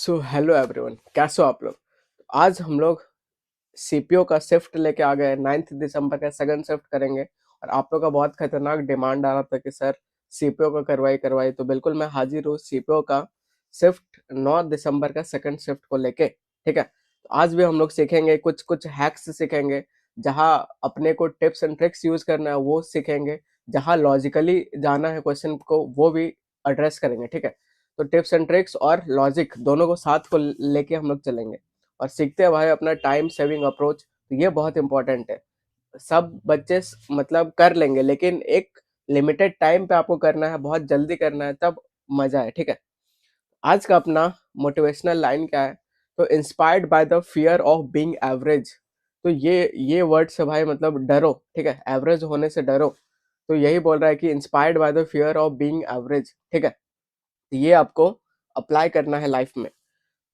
So hello everyone, कैसे हो आप लोग। आज हम लोग सीपीयू का शिफ्ट लेके आ गए। 9 दिसंबर का सेकंड शिफ्ट करेंगे और आप लोग का बहुत खतरनाक डिमांड आ रहा था कि सर सीपीयू का करवाई करवाई, तो बिल्कुल मैं हाजिर हूँ सीपीयू का शिफ्ट 9 दिसंबर का सेकंड शिफ्ट को लेके। ठीक है, तो आज भी हम लोग सीखेंगे, कुछ कुछ हैक्स सीखेंगे। जहाँ अपने को टिप्स एंड ट्रिक्स यूज करना है वो सीखेंगे, जहाँ लॉजिकली जाना है क्वेश्चन को वो भी एड्रेस करेंगे। ठीक है, तो टिप्स एंड ट्रिक्स और लॉजिक दोनों को साथ को लेके हम लोग चलेंगे और सीखते हैं भाई अपना टाइम सेविंग अप्रोच। तो ये बहुत इंपॉर्टेंट है। सब बच्चे मतलब कर लेंगे, लेकिन एक लिमिटेड टाइम पे आपको करना है, बहुत जल्दी करना है, तब मजा है। ठीक है, आज का अपना मोटिवेशनल लाइन क्या है? तो inspired by the fear of being average. तो ये वर्ड से भाई मतलब डरो। ठीक है, एवरेज होने से डरो। तो यही बोल रहा है कि inspired by the fear of being average. ठीक है, ये आपको अप्लाई करना है लाइफ में।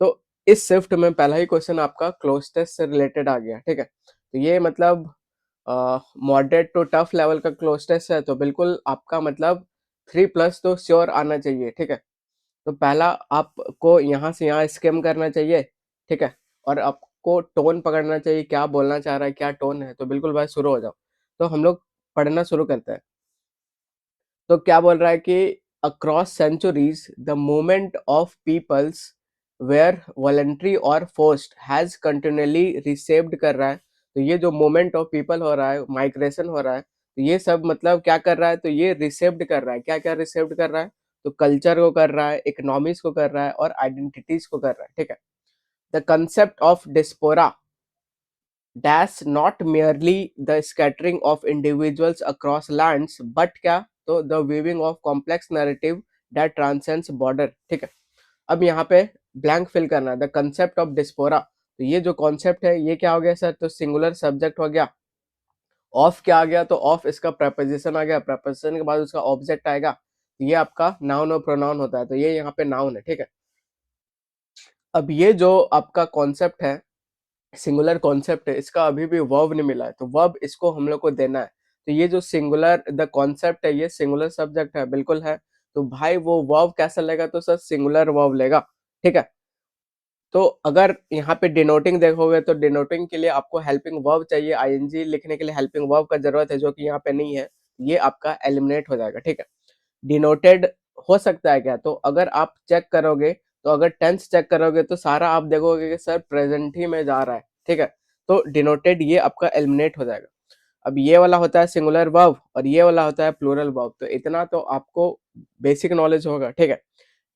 तो इस शिफ्ट में पहला ही क्वेश्चन आपका क्लोजनेस से रिलेटेड आ गया। ठीक है, तो ये मतलब मॉडरेट टू टफ लेवल का क्लोजनेस है, तो बिल्कुल आपका मतलब 3+ तो श्योर आना चाहिए। ठीक है, तो पहला आपको यहाँ से यहाँ स्किम करना चाहिए। ठीक है, और आपको टोन पकड़ना चाहिए, क्या बोलना चाह रहा है, क्या टोन है। तो बिल्कुल भाई शुरू हो जाओ। तो हम लोग पढ़ना शुरू करते हैं। तो क्या बोल रहा है कि across centuries the movement of peoples were voluntary और फोर्स्ड हैज कंटिन्यूअली रिसेव्ड कर रहा है। तो ये जो मूवमेंट ऑफ पीपल हो रहा है, माइग्रेशन हो रहा है, तो ये सब मतलब क्या कर रहा है? तो ये रिसेव्ड कर रहा है। क्या क्या रिसेव्ड कर रहा है? तो कल्चर को कर रहा है, इकोनॉमिक्स को कर रहा है और आइडेंटिटीज को कर रहा है। ठीक है, the concept of diaspora dash not merely the scattering of individuals across lands but क्या? तो the weaving of complex narrative that transcends border। ठीक है, अब यहाँ पे ब्लैंक फिल करना है। द कंसेप्ट ऑफ डिस्पोरा, तो ये जो कॉन्सेप्ट है ये क्या हो गया सर? तो सिंगुलर सब्जेक्ट हो गया। ऑफ क्या आ गया? तो ऑफ इसका प्रपोजिशन आ गया। प्रपोजिशन के बाद उसका ऑब्जेक्ट आएगा। तो ये आपका नाउन और प्रोनाउन होता है, तो ये यहाँ पे नाउन है। ठीक है, अब ये जो आपका कॉन्सेप्ट है, सिंगुलर कॉन्सेप्ट है, इसका अभी भी वर्ब नहीं मिला है, तो वर्ब इसको हम लोग को देना है। तो ये जो सिंगुलर द कॉन्सेप्ट है, ये सिंगुलर सब्जेक्ट है, बिल्कुल है। तो भाई वो वर्ब कैसा लेगा? तो सर सिंगुलर वर्ब लेगा। ठीक है, तो अगर यहाँ पे डिनोटिंग देखोगे तो डिनोटिंग के लिए आपको हेल्पिंग वर्ब चाहिए। आईएनजी लिखने के लिए हेल्पिंग वर्ब का जरूरत है, जो कि यहाँ पे नहीं है। ये आपका एलिमिनेट हो जाएगा। ठीक है, डिनोटेड हो सकता है क्या? तो अगर आप चेक करोगे, तो अगर टेंस चेक करोगे तो सारा आप देखोगे कि सर प्रेजेंट ही में जा रहा है। ठीक है, तो डिनोटेड ये आपका एलिमिनेट हो जाएगा। अब ये वाला होता है सिंगुलर वर्ब और ये वाला होता है प्लूरल वर्ब। तो इतना तो आपको बेसिक नॉलेज होगा। ठीक है,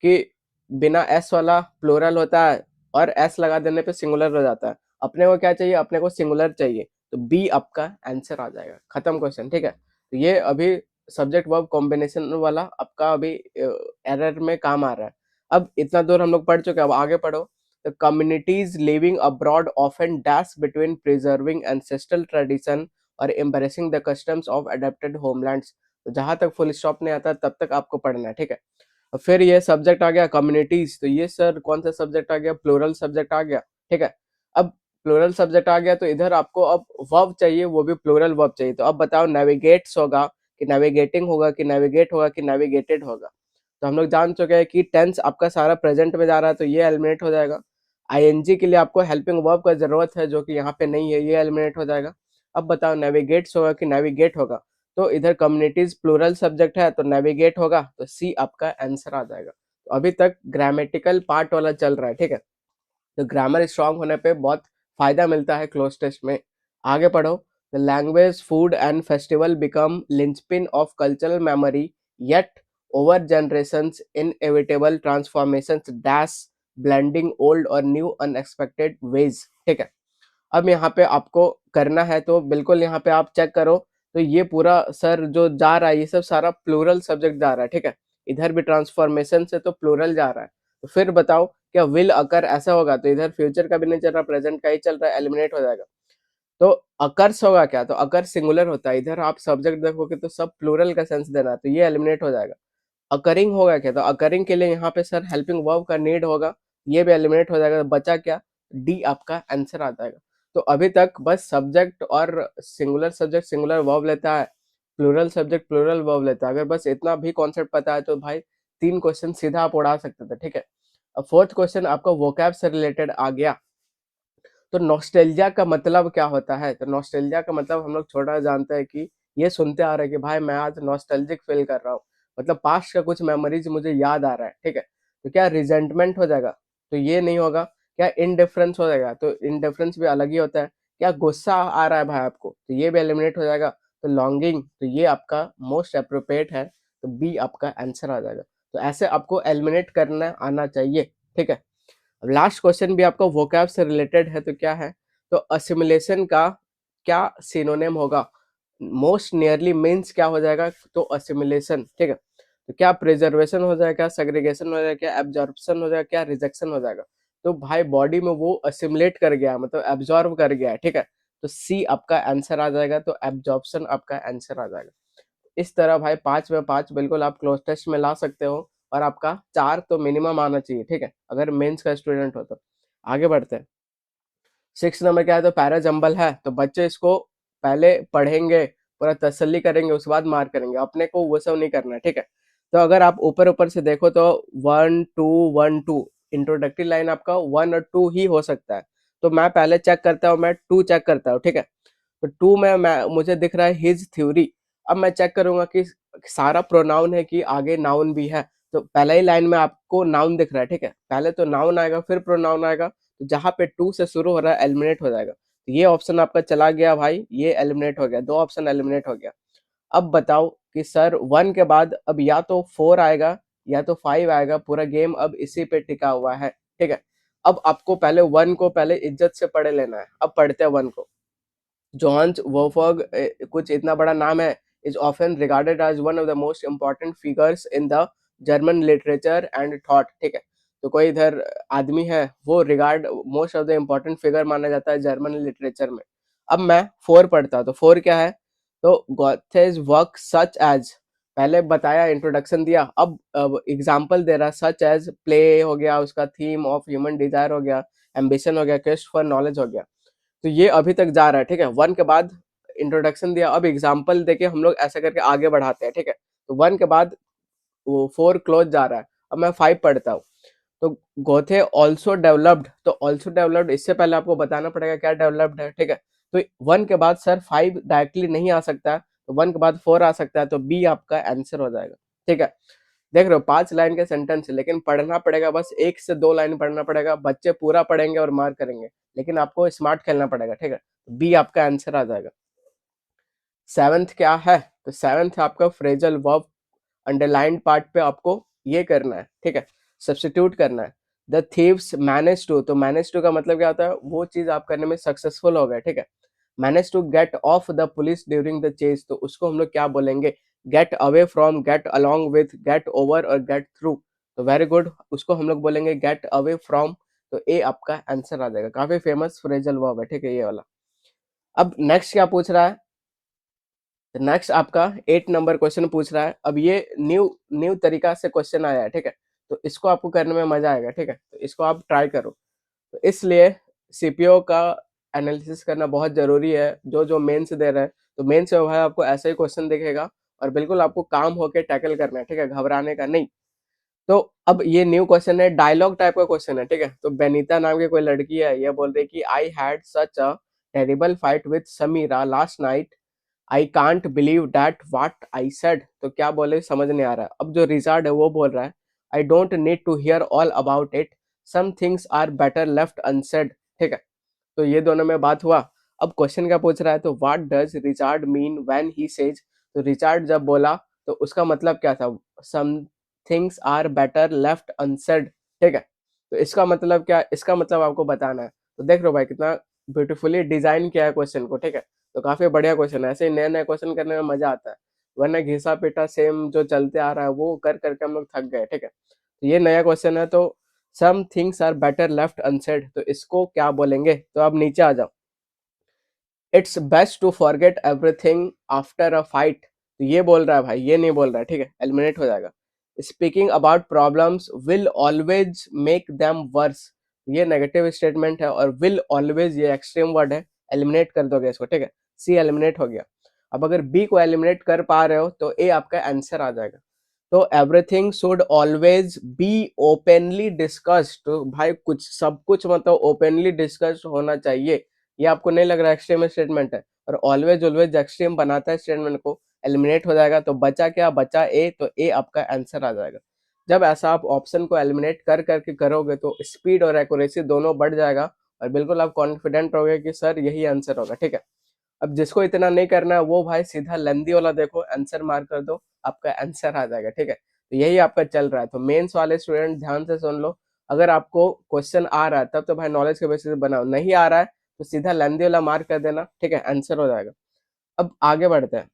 कि बिना एस वाला प्लूरल होता है और एस लगा देने पे सिंगुलर हो जाता है। अपने को क्या चाहिए? अपने को सिंगुलर चाहिए, तो बी आपका आंसर आ जाएगा। खत्म क्वेश्चन। ठीक है, तो ये अभी सब्जेक्ट वर्ब कॉम्बिनेशन वाला आपका अभी एरर में काम आ रहा है। अब इतना दूर हम लोग पढ़ चुके हैं, अब आगे पढ़ो। The communities living abroad often dash between preserving ancestral tradition और embracing the customs of adapted homelands। तो जहां तक फुल स्टॉप नहीं आता तब तक आपको पढ़ना है। ठीक है, और फिर ये सब्जेक्ट आ गया कम्युनिटीज। तो ये सर कौन सा सब्जेक्ट आ गया? प्लूरल सब्जेक्ट आ गया। ठीक है, अब प्लूरल सब्जेक्ट आ गया तो इधर आपको अब वर्ब चाहिए, वो भी प्लूरल वर्ब चाहिए। तो अब बताओ नेविगेट्स होगा कि नेविगेटिंग होगा कि नेविगेट होगा कि नेविगेटेड होगा? तो हम लोग जान चुके हैं कि टेंस आपका सारा प्रेजेंट में जा रहा है, तो ये एलिमिनेट हो जाएगा। आईएनजी के लिए आपको हेल्पिंग वर्ब का जरूरत है, जो कि यहाँ पे नहीं है, ये एलिमिनेट हो जाएगा। अब बताओ नेविगेट्स होगा कि नेविगेट होगा? तो इधर कम्युनिटीज प्लूरल सब्जेक्ट है, तो नेविगेट होगा, तो सी आपका आंसर आ जाएगा। तो अभी तक ग्रामेटिकल पार्ट वाला चल रहा है। ठीक है, तो ग्रामर स्ट्रांग होने पे बहुत फायदा मिलता है क्लोज टेस्ट में। आगे पढ़ो। The language food and festival become linchpin of cultural memory yet over generations inevitable transformations dash blending old और न्यू अनएक्सपेक्टेड वेज। ठीक है, अब यहाँ पे आपको करना है, तो बिल्कुल यहाँ पे आप चेक करो। तो ये पूरा सर जो जा रहा है, ये सब सारा प्लूरल सब्जेक्ट जा रहा है। ठीक है, इधर भी ट्रांसफॉर्मेशन से तो प्लूरल जा रहा है। तो फिर बताओ क्या विल अकर ऐसा होगा? तो इधर फ्यूचर का भी नहीं चल रहा, प्रेजेंट का ही चल रहा है, एलिमिनेट हो जाएगा। तो अकर्स होगा क्या? तो अकर सिंगुलर होता है। इधर आप सब्जेक्ट देखोगे तो सब प्लूरल का सेंस देना है, तो ये एलिमिनेट हो जाएगा। अकरिंग होगा क्या? तो अकरिंग के लिए यहाँ पे सर हेल्पिंग वर्ब का नीड होगा, ये भी एलिमिनेट हो जाएगा। तो बचा क्या? डी आपका आंसर आ जाएगा। तो अभी तक बस सब्जेक्ट और सिंगुलर सब्जेक्ट सिंगुलर वर्ब लेता है, प्लूरल सब्जेक्ट प्लूरल वर्ब लेता है। अगर बस इतना भी कॉन्सेप्ट पता है तो भाई 3 क्वेश्चन सीधा आप उड़ा सकते थे। ठीक है, अब फोर्थ क्वेश्चन आपका वोकैब से रिलेटेड आ गया। तो नॉस्टैल्जिया का मतलब क्या होता है? तो नॉस्टैल्जिया का मतलब हम लोग छोटा जानते हैं कि ये सुनते आ रहे हैं कि भाई मैं आज नॉस्टैल्जिक फील कर रहा हूँ, मतलब पास्ट का कुछ मेमोरीज मुझे याद आ रहा है, ठीक है। तो क्या रिजेंटमेंट हो जाएगा? तो ये नहीं होगा। क्या इनडिफरेंस हो जाएगा? तो इनडिफरेंस भी अलग ही होता है। क्या गुस्सा आ रहा है भाई आपको? तो ये भी एलिमिनेट हो जाएगा। तो लॉन्गिंग, तो ये आपका मोस्ट अप्रोप्रिएट है, तो बी आपका आंसर आ जाएगा। तो ऐसे आपको एलिमिनेट करना आना चाहिए, ठीक है। अब लास्ट क्वेश्चन भी आपका वोकैब से रिलेटेड है, तो क्या है? तो असिमिलेशन का क्या सिनोनिम होगा? मोस्ट नियरली मीन्स क्या हो जाएगा? तो असिमिलेशन, ठीक है। तो क्या प्रिजर्वेशन हो जाएगा, सेग्रीगेशन हो जाएगा, क्या एब्जॉर्प्शन हो जाएगा, क्या रिजेक्शन हो जाएगा? तो भाई बॉडी में वो असिमुलेट कर गया, मतलब एब्जॉर्ब कर गया है, ठीक है। तो सी आपका आंसर आ जाएगा, तो एब्जॉर्प्शन आपका आंसर आ जाएगा। इस तरह भाई 5 में 5 बिल्कुल आप क्लोज टेस्ट में ला सकते हो, और आपका 4 तो मिनिमम आना चाहिए, ठीक है, अगर मेंस का स्टूडेंट हो तो। आगे बढ़ते हैं। 6 नंबर क्या है? तो पैराजंबल है, तो बच्चे इसको पहले पढ़ेंगे, पूरा तसल्ली करेंगे, उसके बाद मार्क करेंगे, अपने को वो सब नहीं करना है, ठीक है। तो अगर आप ऊपर ऊपर से देखो तो 1 2 1 2 इंट्रोडक्टरी लाइन आपका 1 और 2 ही हो सकता है। तो मैं पहले चेक करता हूँ, मैं 2 चेक करता हूँ, ठीक है। तो 2 में मैं मुझे दिख रहा है हिज थ्योरी। अब मैं चेक करूंगा कि सारा प्रोनाउन है कि आगे नाउन भी है। तो पहले ही लाइन में आपको नाउन दिख रहा है, ठीक है। पहले तो नाउन आएगा, फिर प्रोनाउन आएगा। तो जहां पे 2 से शुरू हो रहा है एलिमिनेट हो जाएगा। तो ये ऑप्शन आपका चला गया भाई, ये एलिमिनेट हो गया, 2 ऑप्शन एलिमिनेट हो गया। अब बताओ कि सर 1 के बाद अब या तो 4 आएगा या तो 5 आएगा, पूरा गेम अब इसी पे टिका हुआ है, ठीक है। अब आपको पहले 1 को पहले इज्जत से पढ़ लेना है। अब पढ़ते हैं 1 को। जॉन्स वोफर्ग, कुछ इतना बड़ा नाम है, is often regarded as one of the most important figures in the German literature and thought, ठीक है। तो कोई इधर आदमी है, वो regard most of the important figure माना जाता है जर्मन लिटरेचर में। अब मैं 4 पढ़ता हूँ, तो 4 क्या है? तो गॉथेज वर्क सच एज, पहले बताया, इंट्रोडक्शन दिया, अब एग्जाम्पल दे रहा है। सच एज प्ले हो गया, उसका थीम ऑफ ह्यूमन डिजायर हो गया, एम्बिशन हो गया, क्वेस्ट फॉर नॉलेज हो गया। तो ये अभी तक जा रहा है, ठीक है। 1 के बाद इंट्रोडक्शन दिया, अब एग्जाम्पल देके हम लोग ऐसा करके आगे बढ़ाते हैं, ठीक है। तो 1 के बाद वो 4 क्लोज जा रहा है। अब मैं 5 पढ़ता हूँ। तो गोथे ऑल्सो डेवलप्ड, तो ऑल्सो डेवलप्ड, इससे पहले आपको बताना पड़ेगा क्या डेवलप्ड है, ठीक है। तो 1 के बाद सर 5 डायरेक्टली नहीं आ सकता, तो 1 के बाद 4 आ सकता है, तो बी आपका आंसर हो जाएगा, ठीक है। देख रहे हो 5 लाइन के सेंटेंस है, लेकिन पढ़ना पड़ेगा, बस 1 से 2 लाइन पढ़ना पड़ेगा। बच्चे पूरा पढ़ेंगे और मार्क करेंगे, लेकिन आपको स्मार्ट खेलना पड़ेगा, ठीक है। बी आपका आंसर आ जाएगा। 7th क्या है? तो 7th आपका फ्रेजल वर्ब, अंडरलाइंड पार्ट पे आपको ये करना है, ठीक है, सब्स्टिट्यूट करना है। द थीव्स मैनेज टू, तो मैनेज टू का मतलब क्या होता है? वो चीज आप करने में सक्सेसफुल हो गए, ठीक है। Manage to get off the police during the chase, तो उसको हम लोग क्या बोलेंगे? Get away from, get along with, get over और गेट थ्रू। तो वेरी गुड, उसको हम लोग बोलेंगे गेट अवे फ्रॉम। तो ए आपका आंसर आ जाएगा। काफी फेमस फ्रेजल वर्ब है, ठीक है, ये वाला। अब नेक्स्ट क्या पूछ रहा है? नेक्स्ट आपका 8 नंबर क्वेश्चन पूछ रहा है। अब ये न्यू न्यू तरीका से क्वेश्चन आया है, ठीक है। तो इसको आपको करने में मजा आएगा, ठीक है, तो इसको आप ट्राई करो। तो इसलिए सीपीओ का एनालिसिस करना बहुत जरूरी है, जो जो मेंस दे रहे हैं। तो मेंस में भाई आपको ऐसा ही क्वेश्चन दिखेगा, और बिल्कुल आपको काम होके टैकल करना है, ठीक है, घबराने का नहीं। तो अब ये न्यू क्वेश्चन है, डायलॉग टाइप का क्वेश्चन है, ठीक है। तो बेनीता नाम की कोई लड़की है, ये बोल रही है कि I had such a terrible fight with Sameera last night, I can't believe that what I said. तो क्या बोले समझ नहीं आ रहा है। अब जो रिचार्ड है वो बोल रहा है, I don't need to hear all about it, some things are better left unsaid, ठीक है। तो ये दोनों में बात हुआ। अब क्वेश्चन क्या पूछ रहा है? तो what does Richard mean when he says, तो रिचार्ड जब बोला तो उसका मतलब क्या था? Some things are better left unsaid, ठीक है। तो इसका मतलब क्या? इसका मतलब आपको बताना है। तो देख लो भाई कितना ब्यूटीफुली डिजाइन किया है क्वेश्चन को, ठीक है। तो काफी बढ़िया क्वेश्चन है, ऐसे नए नए क्वेश्चन करने में मजा आता है। वरना घिसा पिटा सेम जो चलते आ रहा है वो कर करके हम लोग थक गए, ठीक है। तो ये नया क्वेश्चन है। तो some things are better left unsaid, तो इसको क्या बोलेंगे? तो अब नीचे आ जाओ। It's best to forget everything after a fight, तो ये बोल रहा है भाई, ये नहीं बोल रहा है, ठीक है, एलिमिनेट हो जाएगा। Speaking about problems will always make them worse, ये नेगेटिव स्टेटमेंट है, और विल ऑलवेज ये एक्सट्रीम वर्ड है, एलिमिनेट कर दोगे इसको, ठीक है। सी एलिमिनेट हो गया। अब अगर बी को एलिमिनेट कर पा रहे हो तो ए आपका आंसर आ जाएगा। तो everything should always be openly discussed, तो भाई कुछ सब कुछ मतलब ओपनली डिस्कस्ड होना चाहिए। ये आपको नहीं लग रहा एक्सट्रीम स्टेटमेंट है? और ऑलवेज ऑलवेज एक्सट्रीम बनाता है स्टेटमेंट को, एलिमिनेट हो जाएगा। तो बचा क्या? बचा ए, तो ए आपका आंसर आ जाएगा। जब ऐसा आप ऑप्शन को एलिमिनेट कर करके करोगे तो स्पीड और एक्यूरेसी दोनों बढ़ जाएगा, और बिल्कुल आप कॉन्फिडेंट रहोगे कि सर यही आंसर होगा। ठीक है, अब जिसको इतना नहीं करना है वो भाई सीधा लेंदी वाला देखो, आंसर मार कर दो, आपका आंसर आ जाएगा। ठीक है, तो यही आपका चल रहा है। तो मेंस वाले स्टूडेंट ध्यान से सुन लो, अगर आपको क्वेश्चन आ रहा है तब तो भाई नॉलेज के बेसिस पे बनाओ, नहीं आ रहा है तो सीधा लेंदी वाला मार्क कर देना। ठीक है, आंसर हो जाएगा। अब आगे बढ़ते हैं।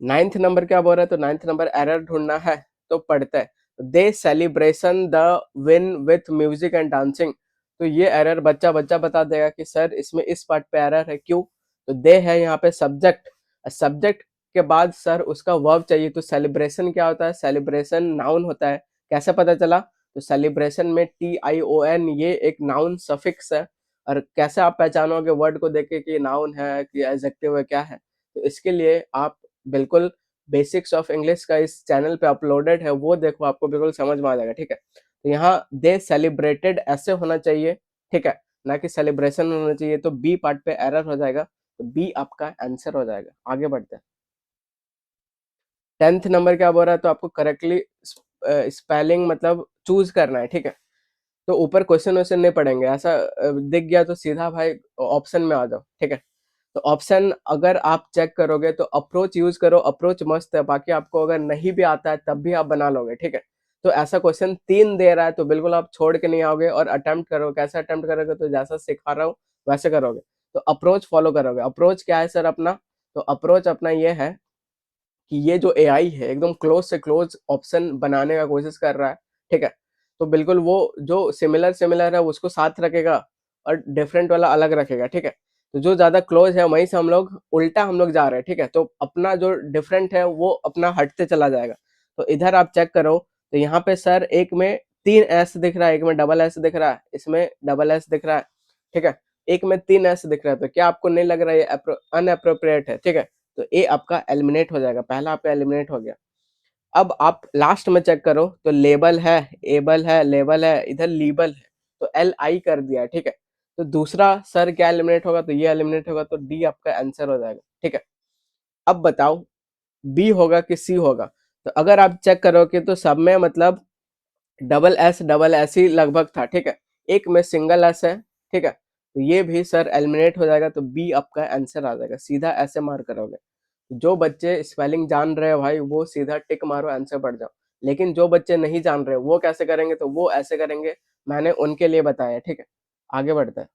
नाइन्थ नंबर क्या बोल रहा है? तो नाइन्थ नंबर एरर ढूंढना है, तो पढ़ते हैं। They celebration the win with music and dancing. तो ये एरर बच्चा बच्चा बता देगा कि सर इसमें इस पार्ट पे एरर है, क्यों? तो दे है यहाँ पे सब्जेक्ट, सब्जेक्ट के बाद सर उसका वर्ब चाहिए। तो सेलिब्रेशन क्या होता है? सेलिब्रेशन नाउन होता है। कैसे पता चला? तो सेलिब्रेशन में TION ये एक नाउन सफिक्स है। और कैसे आप पहचानोगे वर्ड को देख के कि नाउन है कि एडजेक्टिव है, क्या है? तो इसके लिए आप बिल्कुल बेसिक्स ऑफ इंग्लिश का इस चैनल पे अपलोडेड है, वो देखो, आपको बिल्कुल समझ में आ जाएगा। ठीक है, तो यहाँ दे सेलिब्रेटेड ऐसे होना चाहिए, ठीक है, ना कि सेलिब्रेशन होना चाहिए। तो बी पार्ट पे एरर हो जाएगा, तो बी आपका आंसर हो जाएगा। आगे बढ़ते हैं। 10th नंबर क्या बोल रहा है? तो आपको करेक्टली स्पेलिंग मतलब चूज करना है। ठीक है, तो ऊपर क्वेश्चन वोश्चन नहीं पढ़ेंगे, ऐसा दिख गया तो सीधा भाई ऑप्शन में आ जाओ। ठीक है, तो ऑप्शन अगर आप चेक करोगे तो अप्रोच यूज करो, अप्रोच मस्त है। बाकी आपको अगर नहीं भी आता है तब भी आप बना लोगे। ठीक है, तो ऐसा क्वेश्चन 3 दे रहा है तो बिल्कुल आप छोड़ के नहीं आओगे और अटेम्प्ट करोगे। कैसे अटेम्प्ट करोगे? तो जैसा सिखा रहा हूँ वैसे करोगे। तो अप्रोच फॉलो करोगे। अप्रोच क्या है सर अपना? तो अप्रोच अपना ये है कि ये जो एआई है एकदम क्लोज से क्लोज ऑप्शन बनाने का कोशिश कर रहा है। ठीक है, तो बिल्कुल वो जो सिमिलर सिमिलर है उसको साथ रखेगा और डिफरेंट वाला अलग रखेगा। ठीक है, तो जो ज्यादा क्लोज है वहीं से हम लोग उल्टा हम लोग जा रहे हैं। ठीक है, तो अपना जो डिफरेंट है वो अपना हटते चला जाएगा। तो इधर आप चेक करो, तो यहाँ पे सर एक में 3 S दिख रहा है, एक में डबल एस दिख रहा है, इसमें डबल एस दिख रहा है। ठीक है, एक में 3 S दिख रहा है। तो क्या आपको नहीं लग रहा है ये अनअप्रोप्रिएट है? ठीक है, तो ए आपका एलिमिनेट हो जाएगा, पहला आपका एलिमिनेट हो गया। अब आप लास्ट में चेक करो, तो लेबल है, एबल है, लेबल है, इधर लीबल है, तो LI कर दिया है। ठीक है, तो दूसरा सर क्या एलिमिनेट होगा? तो ये एलिमिनेट होगा, तो डी आपका आंसर हो जाएगा। ठीक है, अब बताओ बी होगा कि सी होगा? तो अगर आप चेक करोगे तो सब में मतलब डबल एस ही लगभग था। ठीक है, एक में सिंगल एस है। ठीक है, तो ये भी सर एलिमिनेट हो जाएगा, तो बी आपका आंसर आ जाएगा। सीधा ऐसे मार करोगे। जो बच्चे स्पेलिंग जान रहे हैं भाई वो सीधा टिक मारो, आंसर बढ़ जाओ। लेकिन जो बच्चे नहीं जान रहे वो कैसे करेंगे? तो वो ऐसे करेंगे, मैंने उनके लिए बताया। ठीक है, आगे बढ़ते हैं।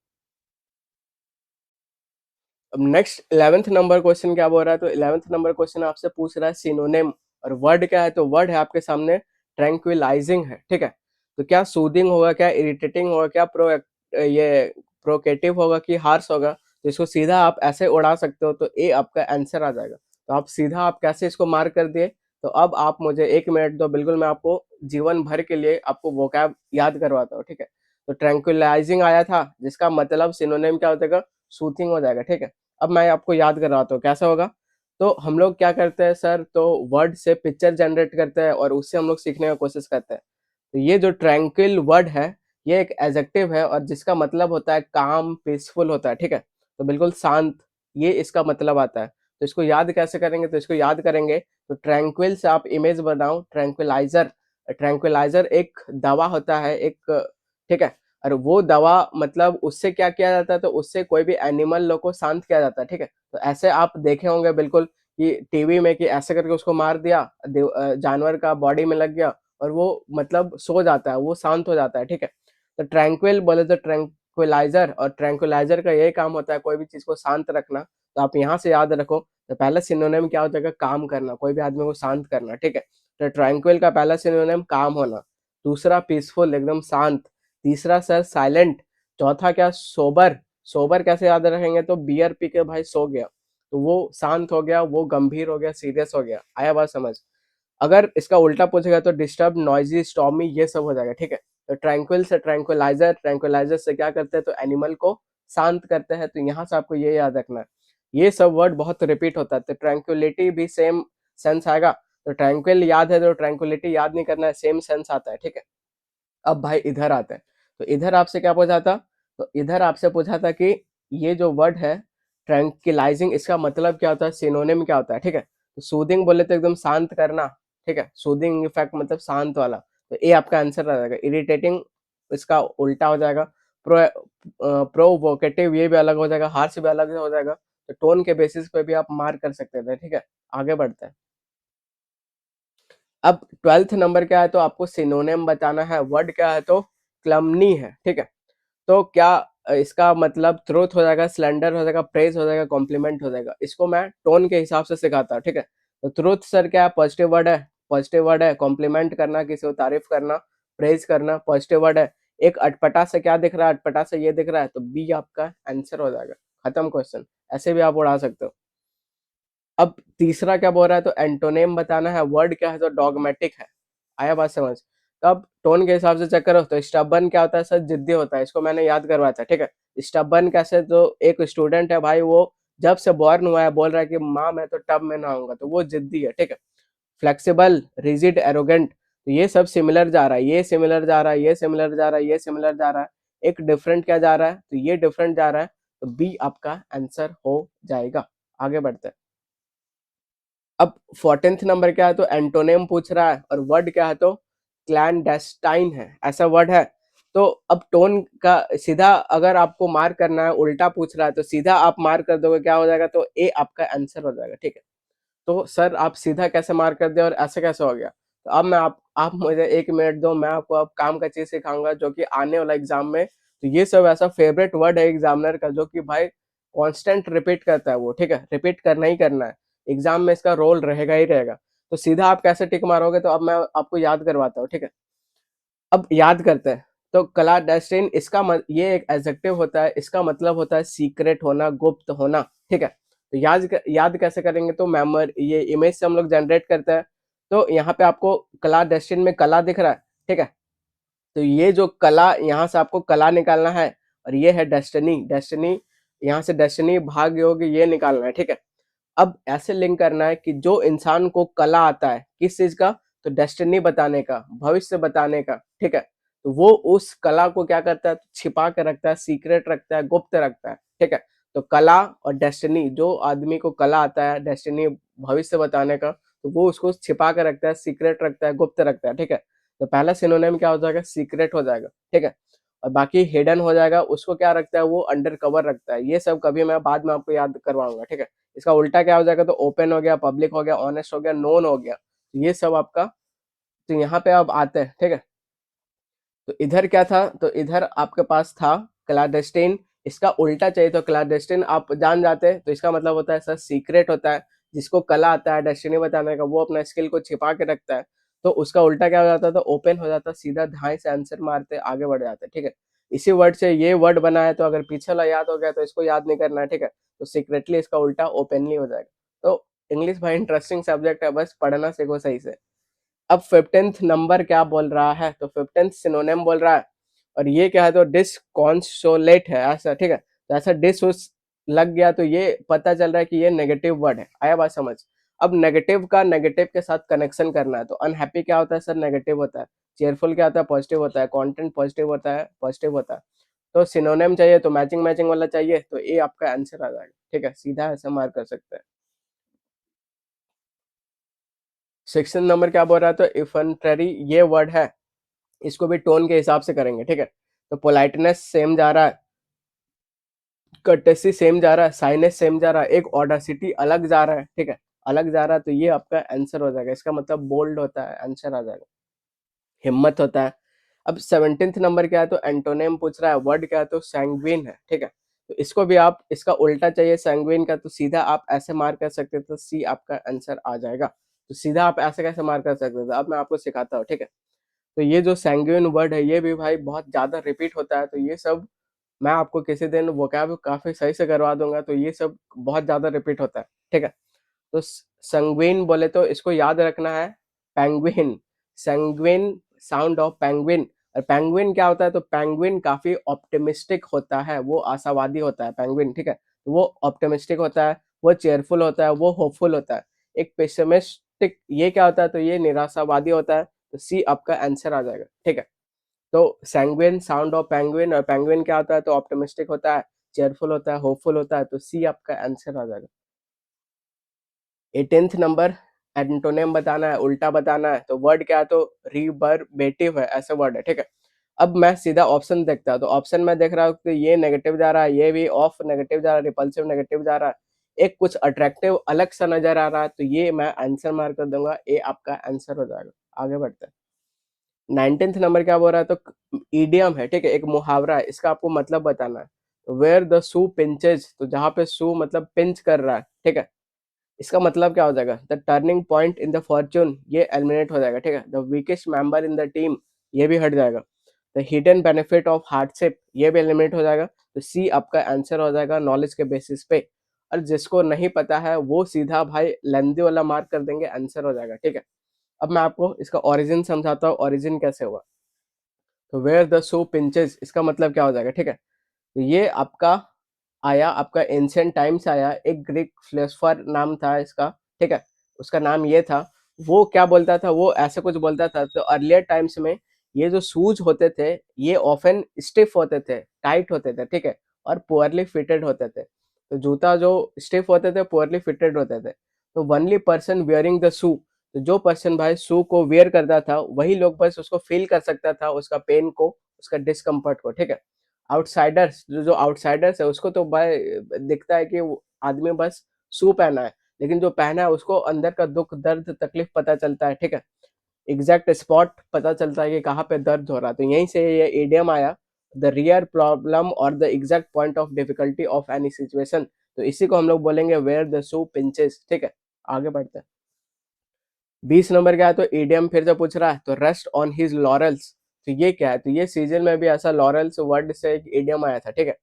अब नेक्स्ट 11th नंबर क्वेश्चन क्या बोल रहा है? तो 11th नंबर क्वेश्चन आपसे पूछ रहा है सिनोनिम, और वर्ड क्या है? तो वर्ड है आपके सामने ट्रैंक्विलाइजिंग है। ठीक है, तो क्या सूदिंग होगा, क्या इरिटेटिंग होगा, क्या ये प्रोकेटिव होगा कि हार्श होगा? तो इसको सीधा आप ऐसे उड़ा सकते हो, तो ए आपका आंसर आ जाएगा। तो आप सीधा आप कैसे इसको मार्क कर दिए? तो अब आप मुझे 1 मिनट दो, बिल्कुल मैं आपको जीवन भर के लिए आपको वोकैब याद करवाता हूँ। ठीक है, तो ट्रैंक्विलाइजिंग आया था जिसका मतलब सिनोनिम क्या हो जाएगा? सूथिंग हो जाएगा। ठीक है, अब मैं आपको याद करवाता हूँ कैसा होगा। तो हम लोग क्या करते हैं सर? तो वर्ड से पिक्चर जनरेट करते हैं और उससे हम लोग सीखने का कोशिश करते हैं। तो ये जो ट्रैंक्विल वर्ड है ये एक एडजेक्टिव है और जिसका मतलब होता है काम, पीसफुल होता है। ठीक है, तो बिल्कुल शांत, ये इसका मतलब आता है। तो इसको याद कैसे करेंगे? तो इसको याद करेंगे तो ट्रैंक्विल से आप इमेज बनाओ, ट्रैंक्विलाइजर। ट्रैंक्विलाइजर एक दवा होता है एक, ठीक है, और वो दवा मतलब उससे क्या किया जाता है? तो उससे कोई भी एनिमल लोग को शांत किया जाता है। ठीक है, तो ऐसे आप देखे होंगे बिल्कुल कि टीवी में कि ऐसे करके उसको मार दिया, जानवर का बॉडी में लग गया और वो मतलब सो जाता है, वो शांत हो जाता है। ठीक है, तो ट्रैंक्विल बोले तो ट्रैंक्विलाइजर, और ट्रैंक्विलाइजर का यही काम होता है कोई भी चीज को शांत रखना। तो आप यहाँ से याद रखो, तो पहला सिनोनिम क्या होता है? काम करना, कोई भी आदमी को शांत करना। ठीक है, तो ट्रैंक्विल का पहला सिनोनिम काम होना, दूसरा पीसफुल एकदम शांत, तीसरा सर साइलेंट, चौथा क्या? सोबर। सोबर कैसे याद रखेंगे? तो बियर पी के भाई सो गया, तो वो शांत हो गया, वो गंभीर हो गया, सीरियस हो गया। आया बात समझ? अगर इसका उल्टा पूछेगा तो डिस्टर्ब, नॉइजी, स्टॉर्मी, ये सब हो जाएगा। ठीक है, तो ट्रैंक्विल से ट्रैंक्विलाइजर, ट्रैंक्विलाइजर से क्या करते हैं? तो एनिमल को शांत करते हैं। तो यहाँ से आपको ये याद रखना है। ये सब वर्ड बहुत रिपीट होता है, तो ट्रैंक्विलिटी भी सेम सेंस आएगा। तो ट्रैंक्विल याद है तो ट्रैंक्विलिटी याद नहीं करना है, सेम सेंस आता है, ठीक है। अब भाई इधर आते हैं, तो इधर आपसे क्या पूछा था, तो इधर आपसे पूछा था कि ये जो वर्ड है ट्रैंक्विलाइजिंग, इसका मतलब क्या होता है, सिनोनिम क्या होता है, ठीक है। तो सूदिंग बोले तो एकदम शांत करना, ठीक है, सूदिंग इफेक्ट मतलब शांत वाला, तो ये आपका आंसर आ जाएगा। इरिटेटिंग इसका उल्टा हो जाएगा। प्रोवोकेटिव ये भी अलग हो जाएगा, हार्श भी अलग हो जाएगा। तो टोन के बेसिस पे भी आप मार्क कर सकते थे, ठीक है। आगे बढ़ते हैं। अब 12th नंबर क्या है, तो आपको सिनोनिम बताना है। वर्ड क्या है, तो क्लमनी है, ठीक है। तो क्या इसका मतलब ट्रूथ हो जाएगा, स्लेंडर हो जाएगा, प्रेज हो जाएगा, कॉम्प्लीमेंट हो जाएगा। इसको मैं टोन के हिसाब से सिखाता हूँ, ठीक है। तो ट्रूथ सर क्या है, पॉजिटिव वर्ड है, पॉजिटिव वर्ड है। कॉम्प्लीमेंट करना, किसी को तारीफ करना, प्रेज करना, पॉजिटिव वर्ड है। एक अटपटा से क्या दिख रहा है, अटपटा से ये दिख रहा है, तो बी आपका आंसर हो जाएगा। खत्म क्वेश्चन, ऐसे भी आप उड़ा सकते हो। अब तीसरा क्या बोल रहा है, तो एंटोनेम बताना है। वर्ड क्या है, तो डॉगमेटिक है। आया बात समझ। तो अब टोन के हिसाब से चेक करो, तो स्टबर्न क्या होता है सर, जिद्दी होता है। इसको मैंने याद करवाया था, ठीक है। स्टबर्न कैसे, तो एक स्टूडेंट है भाई, वो जब से बॉर्न हुआ है बोल रहा है कि माँ मैं तो टब में नहाऊंगा, तो वो जिद्दी है, ठीक है। फ्लेक्सिबल, रिजिड, एरोगेंट, तो ये सब सिमिलर जा रहा है, ये सिमिलर जा रहा है, ये सिमिलर जा रहा है, ये सिमिलर जा रहा है। एक डिफरेंट क्या जा रहा है, तो ये डिफरेंट जा रहा है। तो बी आपका आंसर हो जाएगा। आगे बढ़ते हैं। अब 14th नंबर क्या है, तो एंटोनेम पूछ रहा है, और वर्ड क्या है, तो क्लैंडेस्टाइन है, ऐसा वर्ड है। तो अब टोन का सीधा अगर आपको मार्क करना है, उल्टा पूछ रहा है, तो सीधा आप मार्क कर दोगे, क्या हो जाएगा, तो ए आपका आंसर हो जाएगा, ठीक है। तो सर आप सीधा कैसे मार्क कर दे और ऐसे कैसे हो गया, तो अब मैं आप मुझे 1 मिनट दो, मैं आपको अब काम का चीज सिखाऊंगा जो कि आने वाला एग्जाम में, तो ये सब ऐसा फेवरेट वर्ड है एग्जामिनर का, जो कि भाई कांस्टेंट रिपीट करता है वो, ठीक है, रिपीट करना ही करना है। एग्जाम में इसका रोल रहेगा ही रहेगा। तो सीधा आप कैसे टिक मारोगे, तो अब मैं आपको याद करवाता हूँ, ठीक है। अब याद करते हैं। तो क्लाडेस्टिन इसका ये एक एडजेक्टिव होता है, इसका मतलब होता है सीक्रेट होना, गुप्त होना, ठीक है। तो याद कैसे करेंगे, तो ये इमेज से हम लोग जनरेट करते हैं। तो यहाँ पे आपको क्लाडेस्टिन में कला दिख रहा है, ठीक है। तो ये जो कला, यहाँ से आपको कला निकालना है, और ये है डेस्टिनी, डेस्टिनी यहाँ से डेस्टिनी भाग्य योग्य ये निकालना है, ठीक है। अब ऐसे लिंक करना है कि जो इंसान को कला आता है, किस चीज का, तो डेस्टिनी बताने का, भविष्य बताने का, ठीक है। तो वो उस कला को क्या करता है, तो छिपा के रखता है, सीक्रेट रखता है, गुप्त रखता है, ठीक है। तो कला और डेस्टिनी, जो आदमी को कला आता है, डेस्टिनी भविष्य बताने का, तो वो उसको छिपा के रखता है, सीक्रेट रखता है, गुप्त रखता है, ठीक है। तो पहला सिनोनिम क्या हो जाएगा, सीक्रेट हो जाएगा, ठीक है। और बाकी हिडन हो जाएगा, उसको क्या रखता है, वो अंडर कवर रखता है। ये सब कभी मैं बाद में आपको याद करवाऊंगा, ठीक है। इसका उल्टा क्या हो जाएगा, तो ओपन हो गया, पब्लिक हो गया, ऑनेस्ट हो गया, नोन हो गया, तो ये सब आपका। तो यहाँ पे अब आते हैं, ठीक है। तो इधर क्या था, तो इधर आपके पास था क्लाडेस्टिन। इसका उल्टा चाहिए तो क्लाडेस्टिन आप जान जाते, तो इसका मतलब होता है सर सीक्रेट होता है। जिसको कला आता है डेस्टिनी बताने का, वो अपना स्किल को छिपा के रखता है। तो उसका उल्टा क्या हो जाता, तो ओपन हो जाता, सीधा धाई से आंसर मारते आगे बढ़ जाते, ठीक है। इसी वर्ड से ये वर्ड बना है, तो अगर पीछे वाला याद हो गया तो इसको याद नहीं करना है, ठीक है। तो सीक्रेटली इसका उल्टा ओपनली हो जाएगा। तो इंग्लिश भाई इंटरेस्टिंग सब्जेक्ट है, बस पढ़ना सीखो सही से। अब 15th नंबर क्या बोल रहा है, तो 15th सिनोनिम बोल रहा है, और ये क्या है, तो डिसकॉन्सोलेट है, ऐसा, ठीक है। तो ऐसा डिस उस लग गया, तो ये पता चल रहा है कि ये नेगेटिव वर्ड है। आया बात समझ। अब नेगेटिव का नेगेटिव के साथ कनेक्शन करना है, तो अनहैप्पी क्या होता है सर, नेगेटिव होता है। चेयरफुल क्या होता है, पॉजिटिव होता है। कॉन्टेंट पॉजिटिव होता है, पॉजिटिव होता है। तो सिनोनिम चाहिए, तो मैचिंग मैचिंग वाला चाहिए, तो ये आपका आंसर आ जाएगा, ठीक है। सीधा ऐसा मार्क कर सकते हैं। 16 नंबर क्या बोल रहा है, तो इफेंट्ररी ये वर्ड है, इसको भी टोन के हिसाब से करेंगे, ठीक है। तो पोलाइटनेस सेम जा रहा है, कर्टेसी सेम जा रहा है, साइनेस सेम जा रहा है, एक ऑडासिटी अलग जा रहा है, ठीक है, अलग जा रहा है। तो ये आपका आंसर हो जाएगा। इसका मतलब बोल्ड होता है, आंसर आ जाएगा। हिम्मत होता है। अब 17th नंबर क्या है, तो एंटोनेम पूछ रहा है। वर्ड क्या है, तो सैंग्विन है, ठीक है। तो इसको भी आप, इसका उल्टा चाहिए सैंग्विन का, तो सीधा आप ऐसे मार्क कर सकते थे, तो सी आपका आंसर आ जाएगा। तो सीधा आप ऐसे कैसे मार्क कर सकते थे, अब मैं आपको सिखाता हूँ, ठीक है। तो ये जो सैंग्विन वर्ड है, ये भी भाई बहुत ज्यादा रिपीट होता है, तो ये सब मैं आपको किसी दिन वोकैब काफी सही से करवा दूंगा। तो ये सब बहुत ज्यादा रिपीट होता है, ठीक है। तो संगविन बोले तो इसको याद रखना है, पेंगुइन, संगविन, साउंड ऑफ पेंगुइन। और पेंगुइन क्या होता है, तो पेंगुइन काफी ऑप्टिमिस्टिक होता है, वो आशावादी होता है पेंगुइन, ठीक है। तो वो ऑप्टिमिस्टिक होता है, वो चेयरफुल होता है, वो होपफुल होता है। एक पेसिमिस्ट ऑप्टिमिस्टिक ये क्या होता है, तो ये निराशावादी होता है, तो सी आपका आंसर आ जाएगा, ठीक है। तो सैंग्विन साउंड ऑफ पेंगुइन, और पेंगुइन क्या होता है, तो ऑप्टिमिस्टिक होता है, चेयरफुल होता है, होपफुल होता है, तो सी आपका आंसर आ जाएगा। 18th नंबर, एंटोनिम बताना है, उल्टा बताना है, तो वर्ड क्या है, तो रिवर्बेटिव है, ऐसा वर्ड है, ठीक है। अब मैं सीधा ऑप्शन देखता हूँ, तो ऑप्शन में देख रहा हूँ कि ये नेगेटिव जा रहा है, ये भी ऑफ नेगेटिव जा रहा है, रिपल्सिव नेगेटिव जा रहा है, एक कुछ अट्रैक्टिव अलग सा नजर आ रहा है, तो ये मैं आंसर मार्क कर दूंगा, ए आपका आंसर हो जाएगा। आगे बढ़ते हैं। 19th नंबर क्या बोल रहा है, तो ईडियम है, ठीक है, एक मुहावरा है, इसका आपको मतलब बताना है। वेयर द शू पिंचेज, तो जहां पे शू मतलब पिंच कर रहा है, ठीक है, इसका मतलब क्या हो जाएगा, the turning point in the Fortune, ये एलिमिनेट हो जाएगा, ठीक है। The weakest member in the team, ये भी हट जाएगा। The hidden benefit of hardship, ये भी एलिमिनेट हो जाएगा, तो सी आपका आंसर हो जाएगा नॉलेज के बेसिस पे। और जिसको नहीं पता है वो सीधा भाई लेंदी वाला मार्क कर देंगे, आंसर हो जाएगा, ठीक है। अब मैं आपको इसका ओरिजिन समझाता हूँ, ओरिजिन कैसे हुआ। तो वेयर द शू पिंचेस, इसका मतलब क्या हो जाएगा, ठीक है। तो ये आपका आया, आपका एंशिएंट टाइम से आया, एक ग्रीक फिलोसोफर नाम था इसका, ठीक है, उसका नाम ये था। वो क्या बोलता था, वो ऐसे कुछ बोलता था, तो अर्लियर टाइम्स में ये जो शूज होते थे, ये ऑफन स्टिफ होते थे, टाइट होते थे, ठीक है, और पुअरली फिटेड होते थे। तो जूता जो स्टिफ होते थे, पुअरली फिटेड होते थे। तो only person wearing the shoe, तो जो पर्सन भाई शू को वियर करता था, वही लोग बस उसको फील कर सकता था, उसका पेन को, उसका डिस्कम्फर्ट को, ठीक है। आउटसाइडर्स, जो आउटसाइडर्स है, उसको तो भाई दिखता है कि वो आदमी बस शू पहना है, लेकिन जो पहना है उसको अंदर का दुख दर्द तकलीफ पता चलता है, ठीक है। एग्जैक्ट स्पॉट पता चलता है कि कहाँ पे दर्द हो रहा है, तो यहीं से ये इडियम आया, द रियल प्रॉब्लम और the exact point of difficulty of any situation. तो इसी को हम लोग बोलेंगे वेयर द शू पिंचेस, ठीक है। आगे बढ़ते हैं। 20 नंबर क्या है, तो ईडियम फिर से पूछ रहा है, तो रेस्ट ऑन हिज लॉरल्स, तो ये क्या है, तो ये सीजन में भी ऐसा लॉरल्स वर्ड से एक ईडियम आया था, ठीक है।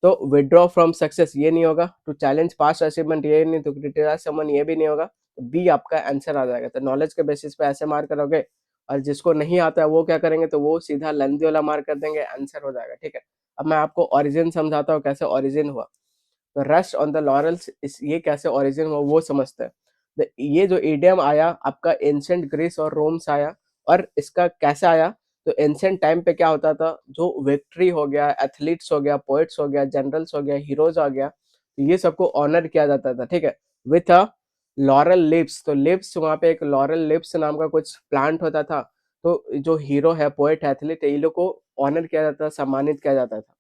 तो विड्रॉ फ्रॉम सक्सेस ये नहीं होगा, टू चैलेंज पास्ट अचीवमेंट ये नहीं, तो क्रिटिसाइज समवन ये भी नहीं होगा, तो बी आपका आंसर आ जाएगा। तो नॉलेज के बेसिस पे ऐसे मार्क करोगे, और जिसको नहीं आता है वो क्या करेंगे, तो वो सीधा लेंदी वाला मार्क कर देंगे, आंसर हो जाएगा, ठीक है। अब मैं आपको ओरिजिन समझाता हूँ, कैसे ओरिजिन हुआ। तो रेस्ट ऑन द लॉरल्स, इस ये कैसे ओरिजिन हुआ वो समझते हैं। ये जो इडियम आया आपका एंशिएंट ग्रीस और रोम से आया, और इसका कैसे आया, तो एंशिएंट टाइम पे क्या होता था, जो विक्ट्री हो गया, एथलीट्स हो गया, पोएट्स हो गया, जनरल्स हो गया, हीरोज आ गया, तो ये सबको ऑनर किया जाता था, ठीक है, विथ अ लॉरल लिप्स। तो लिप्स, वहां पे एक लॉरल लिप्स नाम का कुछ प्लांट होता था, तो जो हीरो है, पोएट है, एथलीट है, ये लोग को ऑनर किया जाता था, सम्मानित किया जाता था।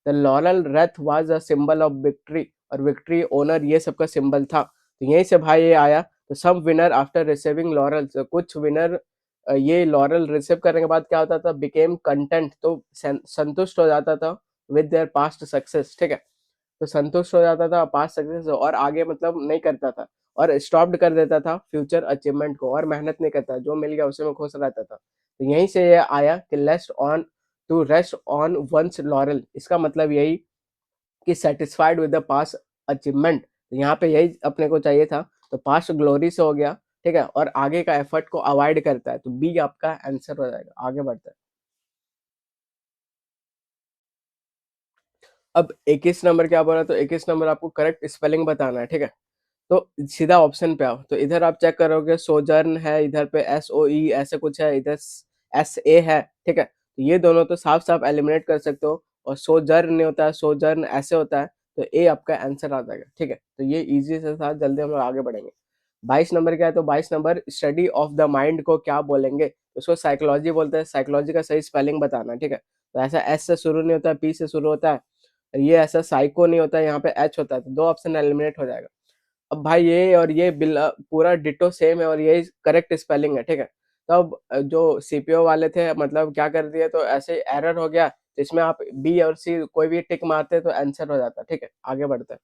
The lauryl Wraith was a symbol of victory, और विक्ट्री ओनर ये सबका सिंबल था, तो यहीं से भाई ये आया। तो सम विनर आफ्टर रिसीविंग लॉरल्स, कुछ विनर ये लॉरल रिसीव करने के बाद क्या होता था, बिकेम कंटेंट, तो संतुष्ट हो जाता था विद देयर पास्ट सक्सेस, ठीक है। तो संतुष्ट हो जाता था पास्ट सक्सेस, और आगे मतलब नहीं करता था, और स्टॉप्ड कर देता था फ्यूचर अचीवमेंट को, और मेहनत नहीं करता, जो मिल गया उसी में खुश रहता था। तो यहीं से ये आया कि lest on, to rest on one's laurel, इसका मतलब यही कि satisfied with the past achievement, यहाँ पे यही अपने को चाहिए था, तो पास्ट ग्लोरी से हो गया, ठीक है, और आगे का एफर्ट को अवॉइड करता है, तो बी आपका आंसर हो जाएगा। आगे बढ़ते हैं। अब 21 नंबर क्या बोला, तो 21 नंबर आपको करेक्ट स्पेलिंग बताना है, ठीक है। तो सीधा ऑप्शन पे आओ, तो इधर आप चेक करोगे सोजर्न है, इधर पे एस ओ ई ऐसे कुछ है, इधर एस ए है, ठीक है, तो ये दोनों तो साफ साफ एलिमिनेट कर सकते हो, और सोजर्न नहीं होता है, सोजर्न ऐसे होता है, तो ए आपका आंसर आ जाएगा, ठीक है। तो ये इजी से था, जल्दी हम लोग आगे बढ़ेंगे। 22 नंबर क्या है, तो 22 number study of the mind को क्या बोलेंगे, उसको साइकोलॉजी बोलते हैं, साइकोलॉजी का सही स्पेलिंग बताना है, ठीक है। तो ऐसा एस से शुरू नहीं होता है, पी से शुरू होता है, ये ऐसा साइको नहीं होता है, यहाँ पे एच होता है, तो दो ऑप्शन एलिमिनेट हो जाएगा। अब भाई ये और ये पूरा डिटो सेम है, और ये करेक्ट स्पेलिंग है, ठीक है। तो अब जो सीपीओ वाले थे मतलब क्या कर दिए, तो ऐसे एरर हो गया, तो इसमें आप बी और सी कोई भी टिक मारते तो आंसर हो जाता, ठीक है। आगे बढ़ते हैं।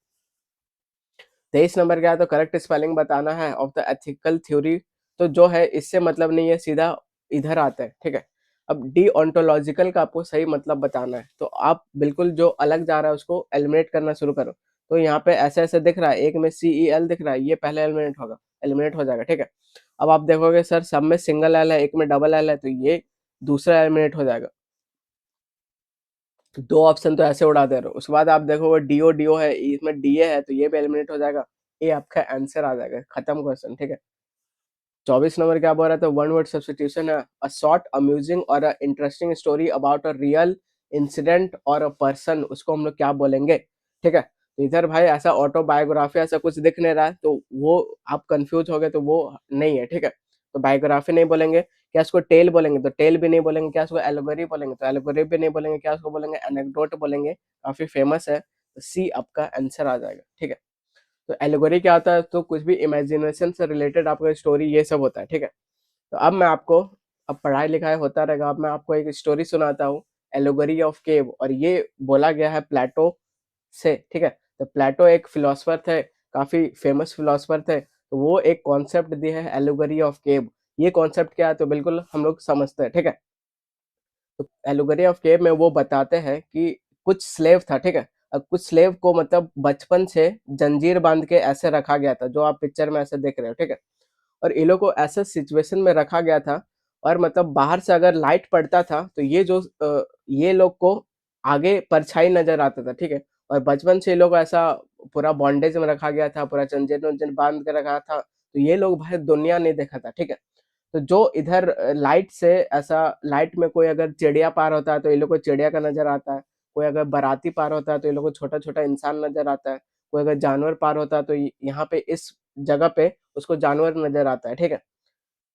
23 नंबर क्या है, तो करेक्ट स्पेलिंग बताना है ऑफ द एथिकल थ्योरी, तो जो है इससे मतलब नहीं है, सीधा इधर आता है, ठीक है। अब डी ऑन्टोलॉजिकल का आपको सही मतलब बताना है, तो आप बिल्कुल जो अलग जा रहा है उसको एलिमिनेट करना शुरू करो। तो यहाँ पे ऐसे ऐसे दिख रहा है, एक में सी ई एल दिख रहा है, ये पहले एलिमिनेट होगा, एलिमिनेट हो जाएगा, ठीक है। अब आप देखोगे सर सब में सिंगल एल है, एक में डबल एल है, तो ये दूसरा एलिमिनेट हो जाएगा। तो दो ऑप्शन तो ऐसे उड़ा दे रहे हो, उसके बाद आप देखोगे डीओ डीओ है, इसमें डीए है, तो ये भी एलिमिनेट हो जाएगा, ये आपका आंसर आ जाएगा, खत्म क्वेश्चन, ठीक है। 24 नंबर क्या बोल रहा था, वन वर्ड सब्स्टिट्यूशन है, अ शॉर्ट अम्यूजिंग और अ interesting story about a real incident और अ पर्सन, उसको हम लोग क्या बोलेंगे, ठीक है। तो इधर भाई ऐसा ऑटोबायोग्राफी ऐसा कुछ दिख नहीं रहा है, तो वो आप कंफ्यूज हो गए, तो वो नहीं है, ठीक है। तो बायोग्राफी नहीं बोलेंगे, क्या इसको टेल बोलेंगे, तो टेल भी नहीं बोलेंगे, क्या इसको एल्गोरी बोलेंगे, तो एल्गोरी भी नहीं बोलेंगे, क्या इसको बोलेंगे, एनेक्डोट बोलेंगे, काफी फेमस है, तो सी आपका आंसर आ जाएगा, ठीक है। तो एलिगोरी क्या होता है, तो कुछ भी इमेजिनेशन से रिलेटेड आपका स्टोरी ये सब होता है, ठीक है। तो अब मैं आपको, अब पढ़ाई लिखाई होता रहेगा, अब मैं आपको एक स्टोरी सुनाता हूँ, एलिगोरी ऑफ केव, और ये बोला गया है प्लेटो से, ठीक है। तो प्लेटो एक फिलोसफर थे, काफी फेमस फिलोसफर थे, तो वो एक कॉन्सेप्ट दिए है एलिगोरी ऑफ केव। ये कॉन्सेप्ट क्या है, तो बिल्कुल हम लोग समझते हैं, ठीक है। तो एलिगोरी ऑफ केव में वो बताते हैं कि कुछ स्लेव था, ठीक है। अब कुछ स्लेव को मतलब बचपन से जंजीर बांध के ऐसे रखा गया था, जो आप पिक्चर में ऐसे देख रहे हो, ठीक है। और इन लोग को ऐसा सिचुएशन में रखा गया था, और मतलब बाहर से अगर लाइट पड़ता था, तो ये लोग को आगे परछाई नजर आता था, ठीक है। और बचपन से ये लोग ऐसा पूरा बॉन्डेज में रखा गया था, पूरा जंजीर वंजीर बांध के रखा था, तो ये लोग भाई दुनिया नहीं देखा था, ठीक है। तो जो इधर लाइट से ऐसा, लाइट में कोई अगर चिड़िया पार होता है, तो ये लोग को चिड़िया का नजर आता है, कोई अगर बाराती पार होता है, तो ये लोग को छोटा छोटा इंसान नजर आता है, कोई अगर जानवर पार होता है, तो यहाँ पे इस जगह पे उसको जानवर नजर आता है, ठीक है।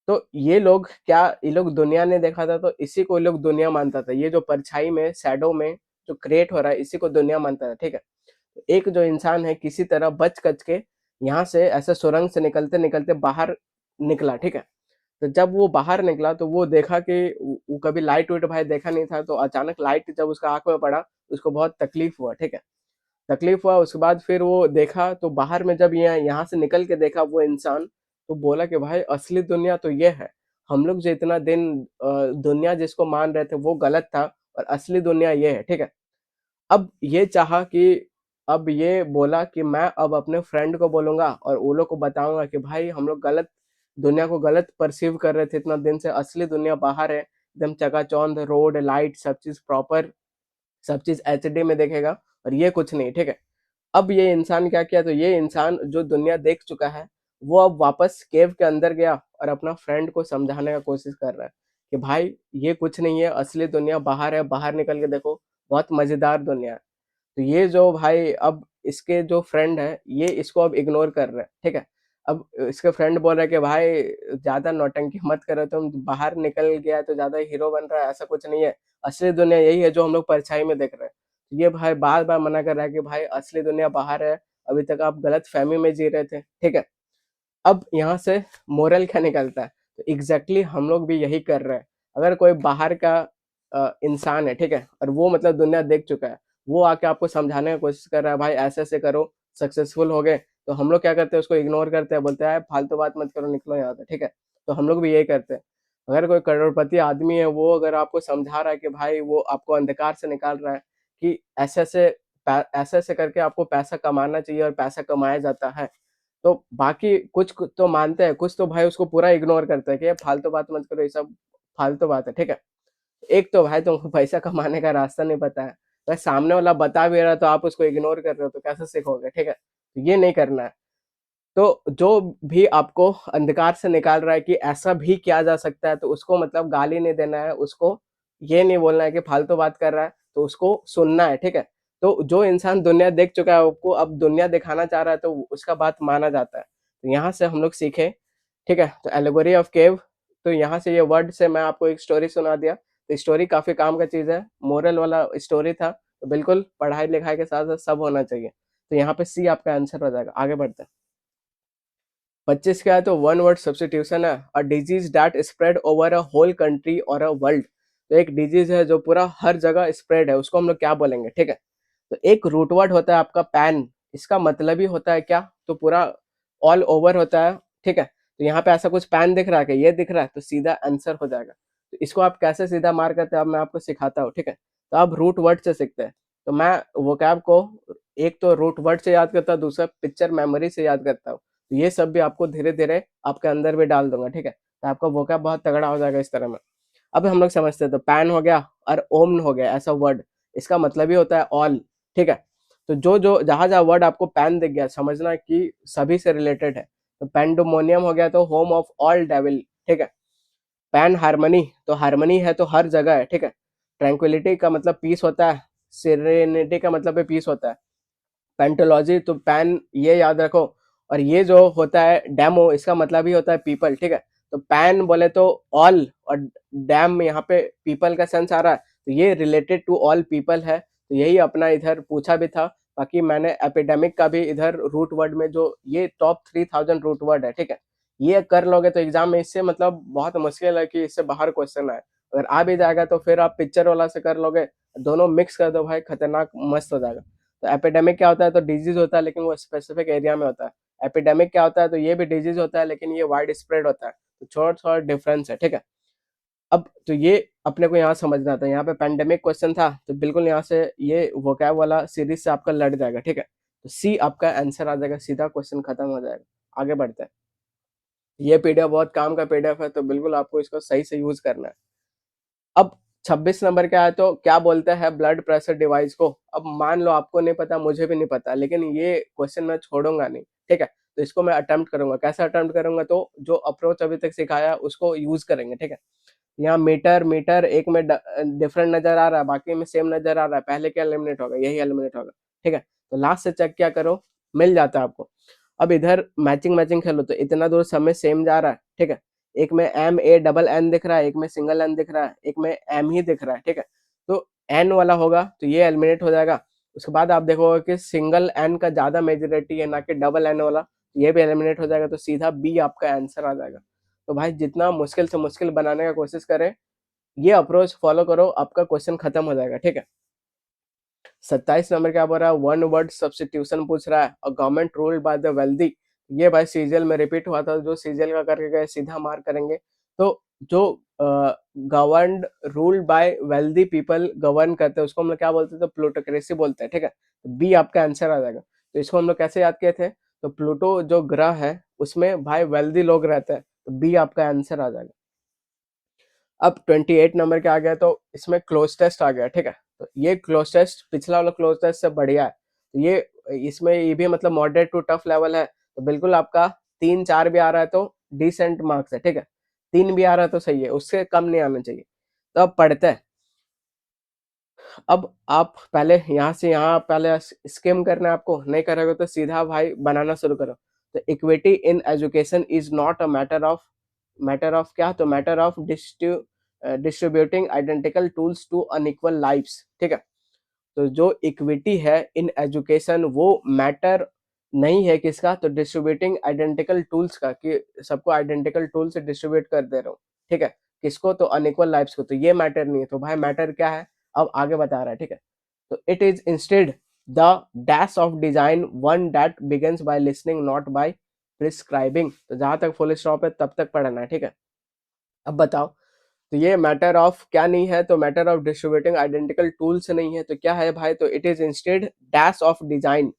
तो ये लोग क्या, ये लोग दुनिया ने देखा था, तो इसी को ये लोग दुनिया मानता था, ये जो परछाई में शैडो में जो क्रिएट हो रहा है, इसी को दुनिया मानता था, ठीक है। तो एक जो इंसान है किसी तरह बच कच के यहाँ से ऐसे सुरंग से निकलते निकलते बाहर निकला, ठीक है। तो जब वो बाहर निकला, तो वो देखा कि वो कभी लाइट वाइट भाई देखा नहीं था, तो अचानक लाइट जब उसका आंख में पड़ा, उसको बहुत तकलीफ हुआ, ठीक है। तकलीफ हुआ, उसके बाद फिर वो देखा, तो बाहर में जब यहाँ से निकल के देखा वो इंसान, तो बोला कि भाई असली दुनिया तो ये है, हम लोग जो इतना दिन दुनिया जिसको मान रहे थे वो गलत था, और असली दुनिया ये है, ठीक है। अब ये चाहा कि, अब ये बोला कि मैं अब अपने फ्रेंड को बोलूंगा और वो लोग को बताऊंगा कि भाई हम लोग गलत, दुनिया को गलत परसीव कर रहे थे इतना दिन से, असली दुनिया बाहर है, एकदम चकाचौंध, रोड लाइट सब चीज प्रॉपर, सब चीज एचडी में देखेगा, और ये कुछ नहीं, ठीक है। अब ये इंसान क्या किया, तो ये इंसान जो दुनिया देख चुका है, वो अब वापस केव के अंदर गया और अपना फ्रेंड को समझाने का कोशिश कर रहा है कि भाई ये कुछ नहीं है, असली दुनिया बाहर है, बाहर निकल के देखो, बहुत मजेदार दुनिया है। तो ये जो भाई, अब इसके जो फ्रेंड है, ये इसको अब इग्नोर कर रहे हैं, ठीक है। अब इसके फ्रेंड बोल रहे हैं कि भाई ज्यादा नौटंकी मत करो, तुम बाहर निकल गया है तो ज्यादा हीरो बन रहा है, ऐसा कुछ नहीं है, असली दुनिया यही है जो हम लोग परछाई में देख रहे हैं। तो ये भाई बार बार मना कर रहा है कि भाई असली दुनिया बाहर है, अभी तक आप गलत फहमी में जी रहे थे, ठीक है। अब यहाँ से मोरल क्या निकलता है, तो एग्जैक्टली हम लोग भी यही कर रहे हैं। अगर कोई बाहर का इंसान है, ठीक है, और वो मतलब दुनिया देख चुका है, वो आके आपको समझाने की कोशिश कर रहा है, भाई ऐसे ऐसे करो, सक्सेसफुल हो गए, तो हम लोग क्या करते हैं, उसको इग्नोर करते हैं, बोलते हैं फालतू बात मत करो, निकलो यहाँ से, ठीक है। तो हम लोग भी यही करते हैं। अगर कोई करोड़पति आदमी है, वो अगर आपको समझा रहा है कि भाई वो आपको अंधकार से निकाल रहा है, कि ऐसे ऐसे ऐसे ऐसे करके आपको पैसा कमाना चाहिए और पैसा कमाया जाता है, तो बाकी कुछ कुछ तो मानते हैं, कुछ तो भाई उसको पूरा इग्नोर करते हैं कि ये फालतू बात मत करो, ये सब फालतू बात है, ठीक है। एक तो भाई तुमको पैसा कमाने का रास्ता नहीं पता है, अगर सामने वाला बता भी रहा है तो आप उसको इग्नोर कर रहे हो, तो कैसे सीखोगे, ठीक है। तो ये नहीं करना है। तो जो भी आपको अंधकार से निकाल रहा है कि ऐसा भी किया जा सकता है, तो उसको मतलब गाली नहीं देना है, उसको ये नहीं बोलना है कि फालतू बात कर रहा है, तो उसको सुनना है, ठीक है। तो जो इंसान दुनिया देख चुका है, आपको अब दुनिया दिखाना चाह रहा है, तो उसका बात माना जाता है। तो यहाँ से हम लोग सीखे, ठीक है। तो एलिगोरी ऑफ केव, तो यहाँ से ये वर्ड से मैं आपको एक स्टोरी सुना दिया, तो स्टोरी काफी काम का चीज है, मोरल वाला स्टोरी था, तो बिल्कुल पढ़ाई लिखाई के साथ साथ सब होना चाहिए। तो यहाँ पे सी आपका आंसर हो जाएगा, आगे बढ़ते हैं। 25 क्या है, तो वन वर्ड सब्स्टिट्यूशन है, a disease that spread over a whole country और अ वर्ल्ड। तो एक डिजीज है जो पूरा हर जगह स्प्रेड है, उसको हम लोग क्या बोलेंगे, ठीक है। तो एक रूट वर्ड होता है आपका पैन, इसका मतलब ही होता है क्या, तो पूरा ऑल ओवर होता है, ठीक है। तो यहाँ पे ऐसा कुछ पैन दिख रहा है, कि ये दिख रहा है, तो सीधा आंसर हो जाएगा। तो इसको आप कैसे सीधा मार करते हैं, अब मैं आपको सिखाता हूँ, ठीक है। तो आप रूट वर्ड से सीखते हैं। तो मैं वोकैब को एक तो रूट वर्ड से याद करता हूँ, दूसरा पिक्चर मेमोरी से याद करता हूँ, तो ये सब भी आपको धीरे धीरे आपके अंदर भी डाल दूंगा, ठीक है। तो आपका वोकैब बहुत तगड़ा हो जाएगा इस तरह में। अब हम लोग समझते हैं, तो पैन हो गया और ओम हो गया ऐसा वर्ड, इसका मतलब ही होता है ऑल, ठीक है। तो जो जो जहां जहां वर्ड आपको पैन दिख गया, समझना कि सभी से रिलेटेड है। तो पेंडोमोनियम हो गया तो होम ऑफ ऑल डेविल, ठीक है। पैन हार्मनी, तो हार्मनी है तो हर जगह है, ठीक है। ट्रैंक्विलिटी का मतलब पीस होता है, सिरेनिटी का मतलब पीस होता है। पेंटोलॉजी, तो पैन ये याद रखो, और ये जो होता है डेमो, इसका मतलब ही होता है पीपल, ठीक है। तो पैन बोले तो ऑल, और डैम यहाँ पे पीपल का सेंस आ रहा है, तो ये रिलेटेड टू ऑल पीपल है। तो यही अपना इधर पूछा भी था। बाकी मैंने एपिडेमिक का भी इधर रूट वर्ड में जो ये टॉप 3000 रूट वर्ड है, ठीक है, ये कर लोगे तो एग्जाम में इससे मतलब बहुत मुश्किल है कि इससे बाहर क्वेश्चन आए। अगर आ भी जाएगा तो फिर आप पिक्चर वाला से कर लोगे, दोनों मिक्स कर दो भाई, खतरनाक मस्त हो जाएगा। तो एपिडेमिक क्या होता है, तो डिजीज होता है लेकिन वो स्पेसिफिक एरिया में होता है। एपिडेमिक क्या होता है, तो ये भी डिजीज होता है लेकिन ये वाइड स्प्रेड होता है। तो छोटा छोटा डिफरेंस है, ठीक है। अब तो ये अपने को यहाँ समझना था, यहाँ पे पेंडेमिक क्वेश्चन था तो बिल्कुल यहाँ से ये वोकैब वाला सीरीज से आपका लड़ जाएगा, ठीक है। तो सी आपका आंसर आ जाएगा, सीधा क्वेश्चन खत्म हो जाएगा। आगे बढ़ते हैं। ये पीडीएफ बहुत काम का पीडीएफ है, तो बिल्कुल आपको इसको सही से यूज करना है। अब 26 नंबर क्या है, तो क्या बोलते हैं ब्लड प्रेशर डिवाइस को। अब मान लो आपको नहीं पता, मुझे भी नहीं पता, लेकिन ये क्वेश्चन मैं छोड़ूंगा नहीं, ठीक है। तो इसको मैं अटेम्प्ट करूंगा। कैसे अटेम्प्ट करूंगा, तो जो अप्रोच अभी तक सिखाया उसको यूज करेंगे, ठीक है। यहाँ मीटर मीटर एक में डिफरेंट नजर आ रहा है, बाकी में सेम नजर आ रहा है, पहले क्या एलिमिनेट होगा, यही एलिमिनेट होगा, ठीक है। तो लास्ट से चेक क्या करो, मिल जाता है आपको। अब इधर मैचिंग मैचिंग खेलो, तो इतना दूर सब में सेम जा रहा है, ठीक है। एक में एम ए डबल एन दिख रहा है, एक में सिंगल एन दिख रहा है, एक में एम ही दिख रहा है, ठीक है। तो एन वाला होगा तो ये एलिमिनेट हो जाएगा। उसके बाद आप देखोगे कि सिंगल एन का ज्यादा मेजोरिटी है, ना कि डबल एन वाला, तो ये भी एलिमिनेट हो जाएगा। तो सीधा बी आपका आंसर आ जाएगा। तो भाई जितना मुश्किल से मुश्किल बनाने का कोशिश करें, ये अप्रोच फॉलो करो, आपका क्वेश्चन खत्म हो जाएगा, ठीक है। 27 नंबर क्या बोल रहा है, वन वर्ड सब्सटीट्यूशन पूछ रहा है, और government ruled by the wealthy. ये भाई सीजीएल में रिपीट हुआ था, जो सीजीएल का करके गए सीधा मार्क करेंगे। तो जो governed ruled by wealthy people govern करते हैं उसको हम लोग क्या बोलते हैं, तो प्लूटोक्रेसी बोलते हैं, ठीक है। तो बी आपका आंसर आ जाएगा। तो इसको हम लोग कैसे याद किए थे, तो प्लूटो जो ग्रह है उसमें भाई वेल्दी लोग रहते हैं, तो बी आपका आंसर आ जाएगा। अब 28 नंबर के आ गया, तो इसमें क्लोज टेस्ट आ गया, ठीक है। तो ये क्लोज टेस्ट पिछला वाला क्लोज टेस्ट से बढ़िया है। तो ये इसमें ये भी मतलब मॉडरेट टू टफ लेवल है, तो बिल्कुल आपका 3 4 भी आ रहा है तो डिसेंट मार्क्स है, ठीक है। 3 भी आ रहा है तो सही है, उससे कम नहीं आना चाहिए। तो अब पढ़ते हैं। अब आप पहले यहाँ से यहाँ पहले स्किम करना है आपको, नहीं करोगे तो सीधा भाई बनाना शुरू करो। तो equity in education is not a matter of क्या, तो matter of distributing identical tools to unequal lives, ठीक है। तो जो इक्विटी है इन एजुकेशन वो मैटर नहीं है किसका, तो डिस्ट्रीब्यूटिंग आइडेंटिकल टूल्स का, कि सबको आइडेंटिकल टूल से डिस्ट्रीब्यूट कर दे रहा हूँ, ठीक है। किसको, तो अनइक्वल लाइव्स को, तो ये मैटर नहीं है। तो भाई मैटर क्या है, अब आगे बता रहा है, ठीक है। तो it is instead the dash of design one that begins by listening not by prescribing. तो जहां तक फुल स्टॉप है तब तक पढ़ना है, ठीक है। अब बताओ, तो ये मैटर ऑफ क्या नहीं है, तो matter of distributing identical tools नहीं है, तो क्या है भाई, तो it is instead dash of design,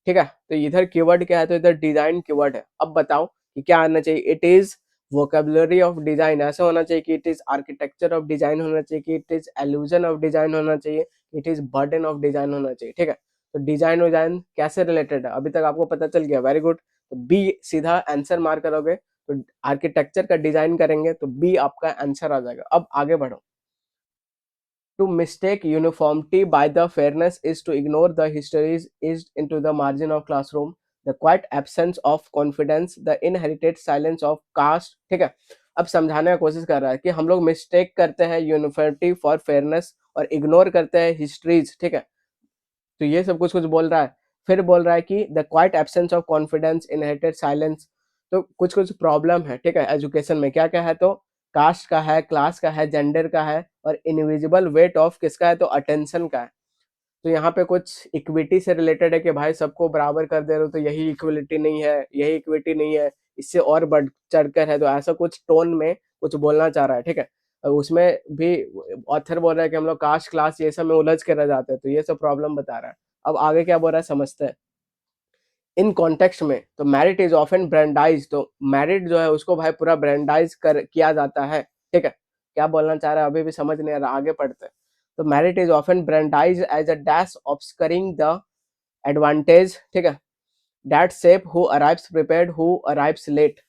ठीक है। तो इधर कीवर्ड क्या है, तो इधर डिजाइन कीवर्ड है। अब बताओ कि क्या आना चाहिए, it is vocabulary of design, ऐसा होना चाहिए कि it is architecture of design होना चाहिए, कि it is allusion of design होना चाहिए, it is burden of design होना चाहिए, ठीक है। तो डिजाइन डिजाइन कैसे रिलेटेड है अभी तक आपको पता चल गया, वेरी गुड। तो बी सीधा आंसर मार्क करोगे, तो आर्किटेक्चर का डिजाइन करेंगे तो बी आपका आंसर आ जाएगा। अब आगे बढ़ो। To mistake uniformity by the fairness is to ignore the histories is into the margin of classroom, the quiet absence of confidence, the inherited silence of caste, ठीक है। अब समझाने का कोशिश कर रहा है कि हम लोग मिस्टेक करते हैं यूनिफॉर्मिटी फॉर फेयरनेस और इग्नोर करते हैं हिस्ट्रीज, ठीक है। तो ये सब कुछ कुछ बोल रहा है। फिर बोल रहा है कि the quite absence of confidence, inherited silence. तो कुछ कुछ प्रॉब्लम है, ठीक है, एजुकेशन में। क्या क्या है, तो कास्ट का है, क्लास का है, जेंडर का है, और इनविजिबल वेट ऑफ किसका है, तो अटेंशन का है। तो यहाँ पे कुछ इक्विटी से रिलेटेड है कि भाई सबको बराबर कर दे रहे हो तो यही इक्विलिटी नहीं है, यही इक्विटी नहीं है, इससे और बढ़ चढ़कर है। तो ऐसा कुछ टोन में कुछ बोलना चाह रहा है, ठीक है। और उसमें भी ऑथर बोल रहा है कि हम लोग कास्ट क्लास ये सब में उलझ के रह जाते हैं, तो ये सब प्रॉब्लम बता रहा है। अब आगे क्या बोल रहा है समझते हैं। इन कॉन्टेक्स्ट में, तो मैरिट इज ऑफन ब्रांडाइज, तो मैरिट जो है उसको भाई पूरा ब्रांडाइज कर किया जाता है, ठीक है। क्या बोलना चाह रहा है अभी भी समझ नहीं आ रहा, आगे पढ़ते हैं। तो merit is often brandished as a dash obscuring the advantage, ठीक है, that shape who arrives prepared who arrives late.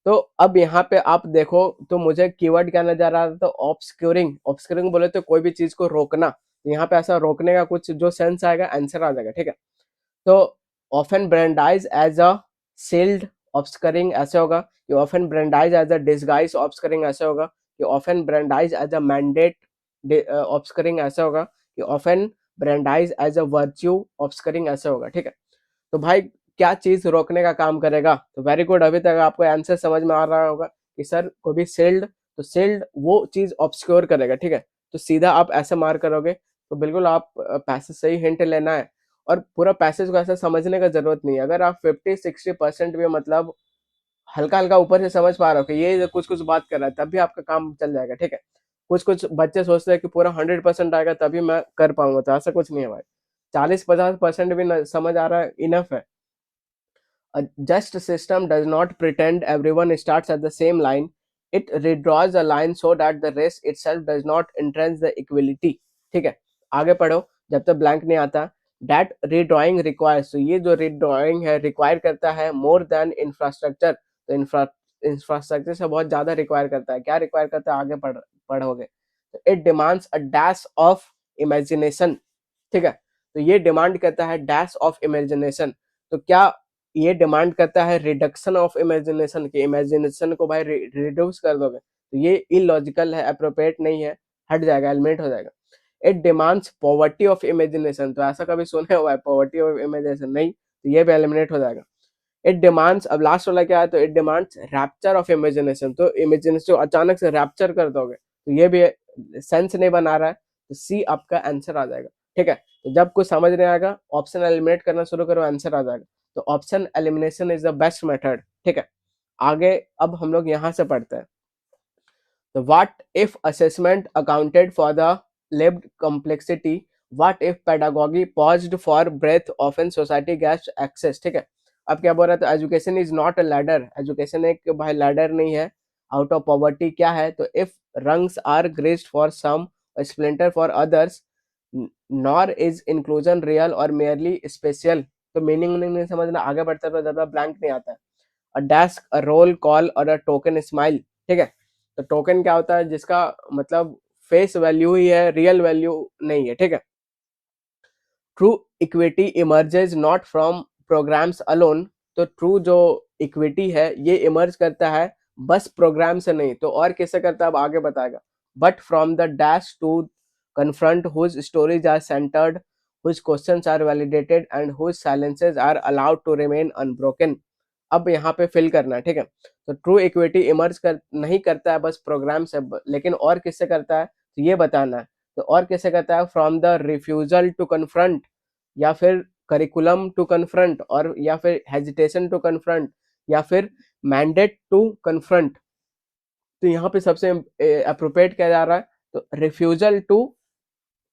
तो अब यहाँ पे आप देखो तो मुझे कीवर्ड क्या नजर आ रहा था, ऑब्सक्यूरिंग। ऑब्सक्यूरिंग बोले तो कोई भी चीज को रोकना, यहाँ पे ऐसा रोकने का कुछ जो सेंस आएगा आंसर आ जाएगा, ठीक है। तो often brandished as a shield ऑब्सकरिंग ऐसे होगा कि ऑफन ब्रांडाइज एज अ डिसगाइज ऑब्सकरिंग ऐसे होगा कि often brandished as a mandate ऑब्सकरिंग ऐसे होगा कि often brandished as a virtue ऑब्सकरिंग ऐसे होगा, ठीक है। तो भाई क्या चीज रोकने का काम करेगा, तो वेरी गुड, अभी तक आपको आंसर समझ में आ रहा होगा कि सर को भी सील्ड, तो सील्ड वो चीज ऑब्सक्योर करेगा, ठीक है। तो सीधा आप ऐसे मार करोगे तो बिल्कुल आप पैसे सही हिंट लेना है, और पूरा पैसेज को ऐसा समझने का जरूरत नहीं है। अगर आप 50-60% भी मतलब हल्का हल्का ऊपर से समझ पा रहे हो कि ये कुछ कुछ बात कर रहा है, तब भी आपका काम चल जाएगा, ठीक है। कुछ कुछ बच्चे सोचते हैं कि पूरा 100% आएगा तभी मैं कर पाऊंगा, तो ऐसा कुछ नहीं है भाई। 40-50% भी समझ आ रहा है इनफ है। A just system does not pretend everyone starts at the same line. It redraws a line so that the race itself does not entrench the equality. ठीक है, आगे पढ़ो जब तक ब्लैंक नहीं आता। That redrawing requires, तो ये जो redrawing है रिक्वायर करता है more than infrastructure, तो इंफ्रास्ट्रक्चर से बहुत ज्यादा रिक्वायर करता है। क्या रिक्वायर करता है आगे पढ़ोगे। It demands a dash of imagination, ठीक है। तो ये डिमांड करता है डैश ऑफ इमेजिनेशन। तो क्या ये डिमांड करता है रिडक्शन ऑफ इमेजिनेशन, की इमेजिनेशन को भाई रिड्यूस कर दोगे, तो ये इलॉजिकल है, अप्रोप्रिएट नहीं है, हट जाएगा, एलिमिनेट हो जाएगा। It demands poverty of imagination, तो ऐसा कभी सुने हुआ है पॉवर्टी ऑफ इमेजिनेशन, नहीं, तो ये भी एलिमिनेट हो जाएगा। इट डिमांड्स, अब लास्ट वाला क्या है, तो it demands rapture of imagination, तो इमेजिनेशन अचानक से रैप्चर कर दोगे, तो ये भी सेंस नहीं बना रहा है, तो सी आपका आंसर आ जाएगा, ठीक है। तो जब कुछ समझ नहीं आएगा ऑप्शन एलिमिनेट करना शुरू करो, आंसर आ जाएगा। तो option elimination is the best method, ठीक है। आगे अब हम लोग यहाँ से पढ़ते हैं। तो what if assessment accounted for the lived complexity, what if pedagogy paused for breath, often society gets access, ठीक है। अब क्या बोल रहा था, education is not a ladder, education एक भाई लैडर नहीं है, आउट ऑफ पॉवर्टी क्या है, तो if rungs are greased for some splinter for others, nor is inclusion real or merely special. तो मीनिंग नहीं समझना, आगे बढ़ते रहो, ज्यादा ब्लैंक नहीं आता है। अ डेस्क, अ रोल कॉल और अ टोकन स्माइल, ठीक है। तो टोकन क्या होता है, जिसका मतलब फेस वैल्यू ही है, रियल वैल्यू नहीं है, ठीक है। True equity emerges not from programs alone, तो ट्रू जो इक्विटी है ये इमर्ज करता है बस प्रोग्राम से नहीं, तो और किससे करता है अब आगे बताएगा। But from the dash to confront whose stories are centred, whose questions are validated and whose silences are allowed to remain unbroken. अब यहाँ पे फिल करना है, ठीक है। तो ट्रू इक्विटी इमर्ज नहीं करता है बस प्रोग्राम से, लेकिन और किससे करता है, तो ये बताना है। तो और कैसे कहता है, from the refusal to confront, या फिर करिकुलम टू कन्फ्रंट, और या फिर हेजिटेशन टू कन्फ्रंट, या फिर मैंडेट टू कन्फ्रंट। तो यहाँ पे सबसे अप्रोप्रिएट क्या जा रहा है, तो refusal to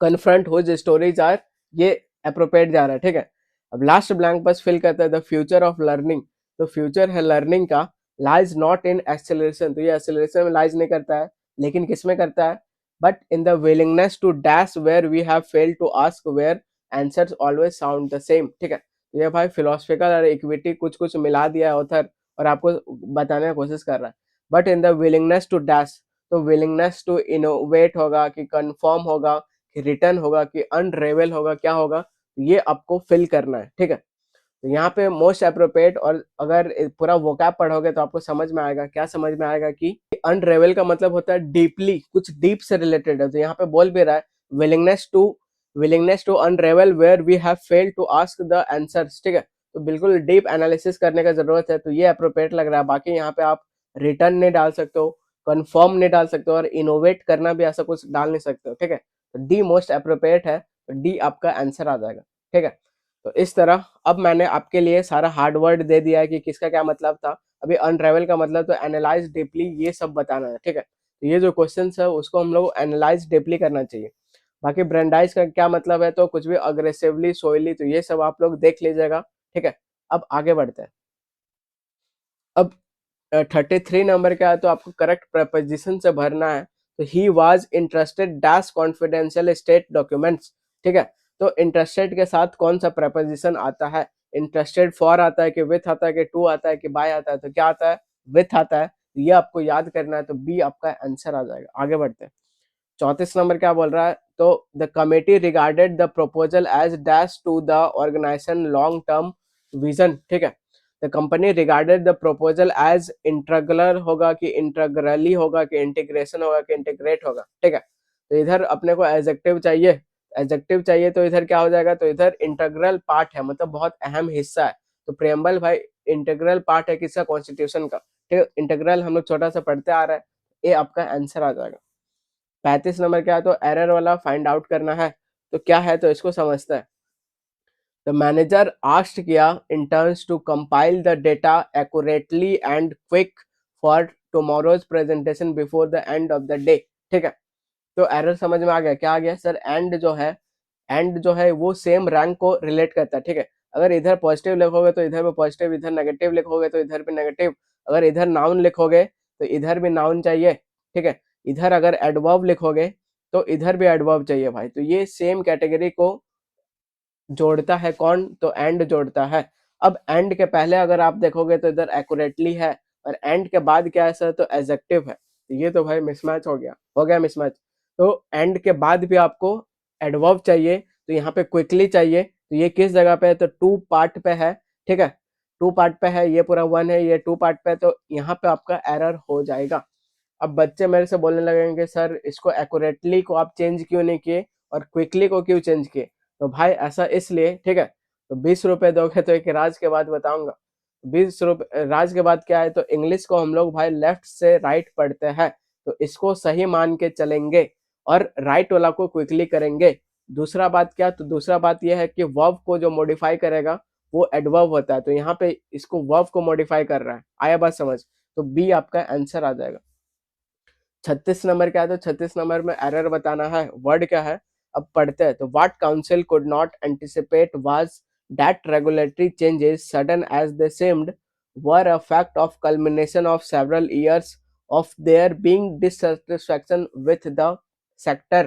confront whose stories are, ये अप्रोप्रिएट जा रहा है, ठीक है। अब लास्ट ब्लैंक बस फिल करता है द फ्यूचर ऑफ लर्निंग, तो फ्यूचर है लर्निंग का, लाइज नॉट इन एक्सेलरेशन, तो ये एक्सेलरेशन में लाइज नहीं करता है, लेकिन किस में करता है, but in the willingness to dash where we have failed to ask where answers always sound the same, ठीक है। तो ये भाई फिलोसफिकल और इक्विटी कुछ कुछ मिला दिया है ऑथर, और आपको बताने की कोशिश कर रहा है। But in the willingness to dash, तो विलिंगनेस टू इनोवेट होगा कि कन्फर्म होगा कि रिटर्न होगा कि अनरेवल होगा, क्या होगा, ये आपको फिल करना है, ठीक है। तो यहाँ पे मोस्ट अप्रोप्रिएट, और अगर पूरा वोकैब पढ़ोगे तो आपको समझ में आएगा, क्या समझ में आएगा कि अनरेवल का मतलब होता है डीपली, कुछ डीप से रिलेटेड है। तो यहाँ पे बोल भी रहा है willingness to unravel where we have failed to ask the answers, ठीक है। तो बिल्कुल डीप एनालिसिस करने का जरूरत है, तो ये अप्रोप्रिएट लग रहा है। बाकी यहाँ पे आप रिटर्न नहीं डाल सकते हो, कन्फर्म नहीं डाल सकते हो, और इनोवेट करना भी ऐसा कुछ डाल नहीं सकते हो, ठीक है। तो डी मोस्ट अप्रोप्रिएट है, तो डी आपका आंसर आ जाएगा, ठीक है। तो इस तरह अब मैंने आपके लिए सारा हार्ड वर्ड दे दिया है कि किसका क्या मतलब था। अभी अनरेवल का मतलब तो एनालाइज डीपली, ये सब बताना है, ठीक है। तो ये जो क्वेश्चन है उसको हम लोग एनालाइज डीपली करना चाहिए। बाकी ब्रांडाइज का क्या मतलब है, तो कुछ भी अग्रेसिवली, सोइली, तो ये सब आप लोग देख लीजिएगा, ठीक है। अब आगे बढ़ते हैं। अब 33 नंबर का है, तो आपको करेक्ट प्रपोजिशन से भरना है। तो he was interested dash confidential state documents, ठीक है। तो इंटरेस्टेड के साथ कौन सा प्रपोजिशन आता है, इंटरेस्टेड फॉर आता है कि विथ आता है कि टू आता है कि बाय आता है, तो क्या आता है, विथ आता है। ये आपको याद करना है, तो बी आपका आंसर आ जाएगा। आगे बढ़ते हैं। 34 नंबर क्या बोल रहा है, तो the committee regarded the proposal as dash to the organisation long term vision, ठीक है। The company regarded the proposal as integral होगा कि इंटीग्रली होगा कि इंटीग्रेशन होगा कि इंटीग्रेट होगा, ठीक है। तो इधर अपने को एडजेक्टिव चाहिए, एडजेक्टिव चाहिए, तो इधर क्या हो जाएगा, तो इधर इंटीग्रल पार्ट है, मतलब बहुत अहम हिस्सा है। तो प्रेम्बल भाई इंटीग्रल पार्ट है किसका, कॉन्स्टिट्यूशन का, ठीक है। इंटीग्रल हम लोग छोटा सा पढ़ते आ रहा है, ये आपका आंसर आ जाएगा। 35 नंबर क्या है, तो एरर वाला फाइंड आउट करना है। तो क्या है, तो इसको समझते हैं। द मैनेजर आस्क्ड किया interns to compile the data accurately and quick for tomorrow's presentation before the end of the day, ठीक है। तो एरर समझ में आ गया, क्या आ गया सर, एंड जो है वो सेम रैंक को रिलेट करता है, ठीक है। अगर इधर पॉजिटिव लिखोगे तो इधर भी पॉजिटिव, इधर नेगेटिव लिखोगे तो इधर भी नेगेटिव, अगर इधर नाउन लिखोगे तो इधर भी नाउन चाहिए, ठीक है। इधर अगर एडवर्ब लिखोगे तो इधर भी एडवर्ब चाहिए भाई। तो ये सेम कैटेगरी को जोड़ता है कौन, तो एंड जोड़ता है। अब एंड के पहले अगर आप देखोगे तो इधर एक्यूरेटली है, और एंड के बाद क्या है सर, तो एडजेक्टिव है। तो ये तो भाई मिसमैच हो गया मिसमैच। तो एंड के बाद भी आपको एडवर्ब चाहिए, तो यहाँ पे क्विकली चाहिए, तो ये किस जगह पे है, तो टू पार्ट पे है, ठीक है। टू पार्ट पे है, ये पूरा वन है, ये टू पार्ट पे है, तो यहाँ पे आपका एरर हो जाएगा। अब बच्चे मेरे से बोलने लगेंगे सर इसको एक्यूरेटली को आप चेंज क्यों नहीं किए और क्विकली को क्यों चेंज किए, तो भाई ऐसा इसलिए, ठीक है। तो 20 रुपए दोगे तो एक राज के बाद बताऊंगा। 20 रुपए राज के बाद क्या है, तो इंग्लिश को हम लोग भाई लेफ्ट से राइट पढ़ते हैं, तो इसको सही मान के चलेंगे और राइट वाला को क्विकली करेंगे। दूसरा बात क्या, तो दूसरा बात यह है कि वर्ब को जो मॉडिफाई करेगा वो एडवर्ब होता है, तो यहाँ पे इसको वर्ब को मॉडिफाई कर रहा है। आया बात समझ, तो बी आपका आंसर आ जाएगा। 36 नंबर क्या है, तो 36 नंबर में एरर बताना है, वर्ड क्या है। अब पढ़ते हैं। तो what council could not anticipate was that regulatory changes sudden as they seemed were a fact of culmination of several years of their being dissatisfaction with the sector।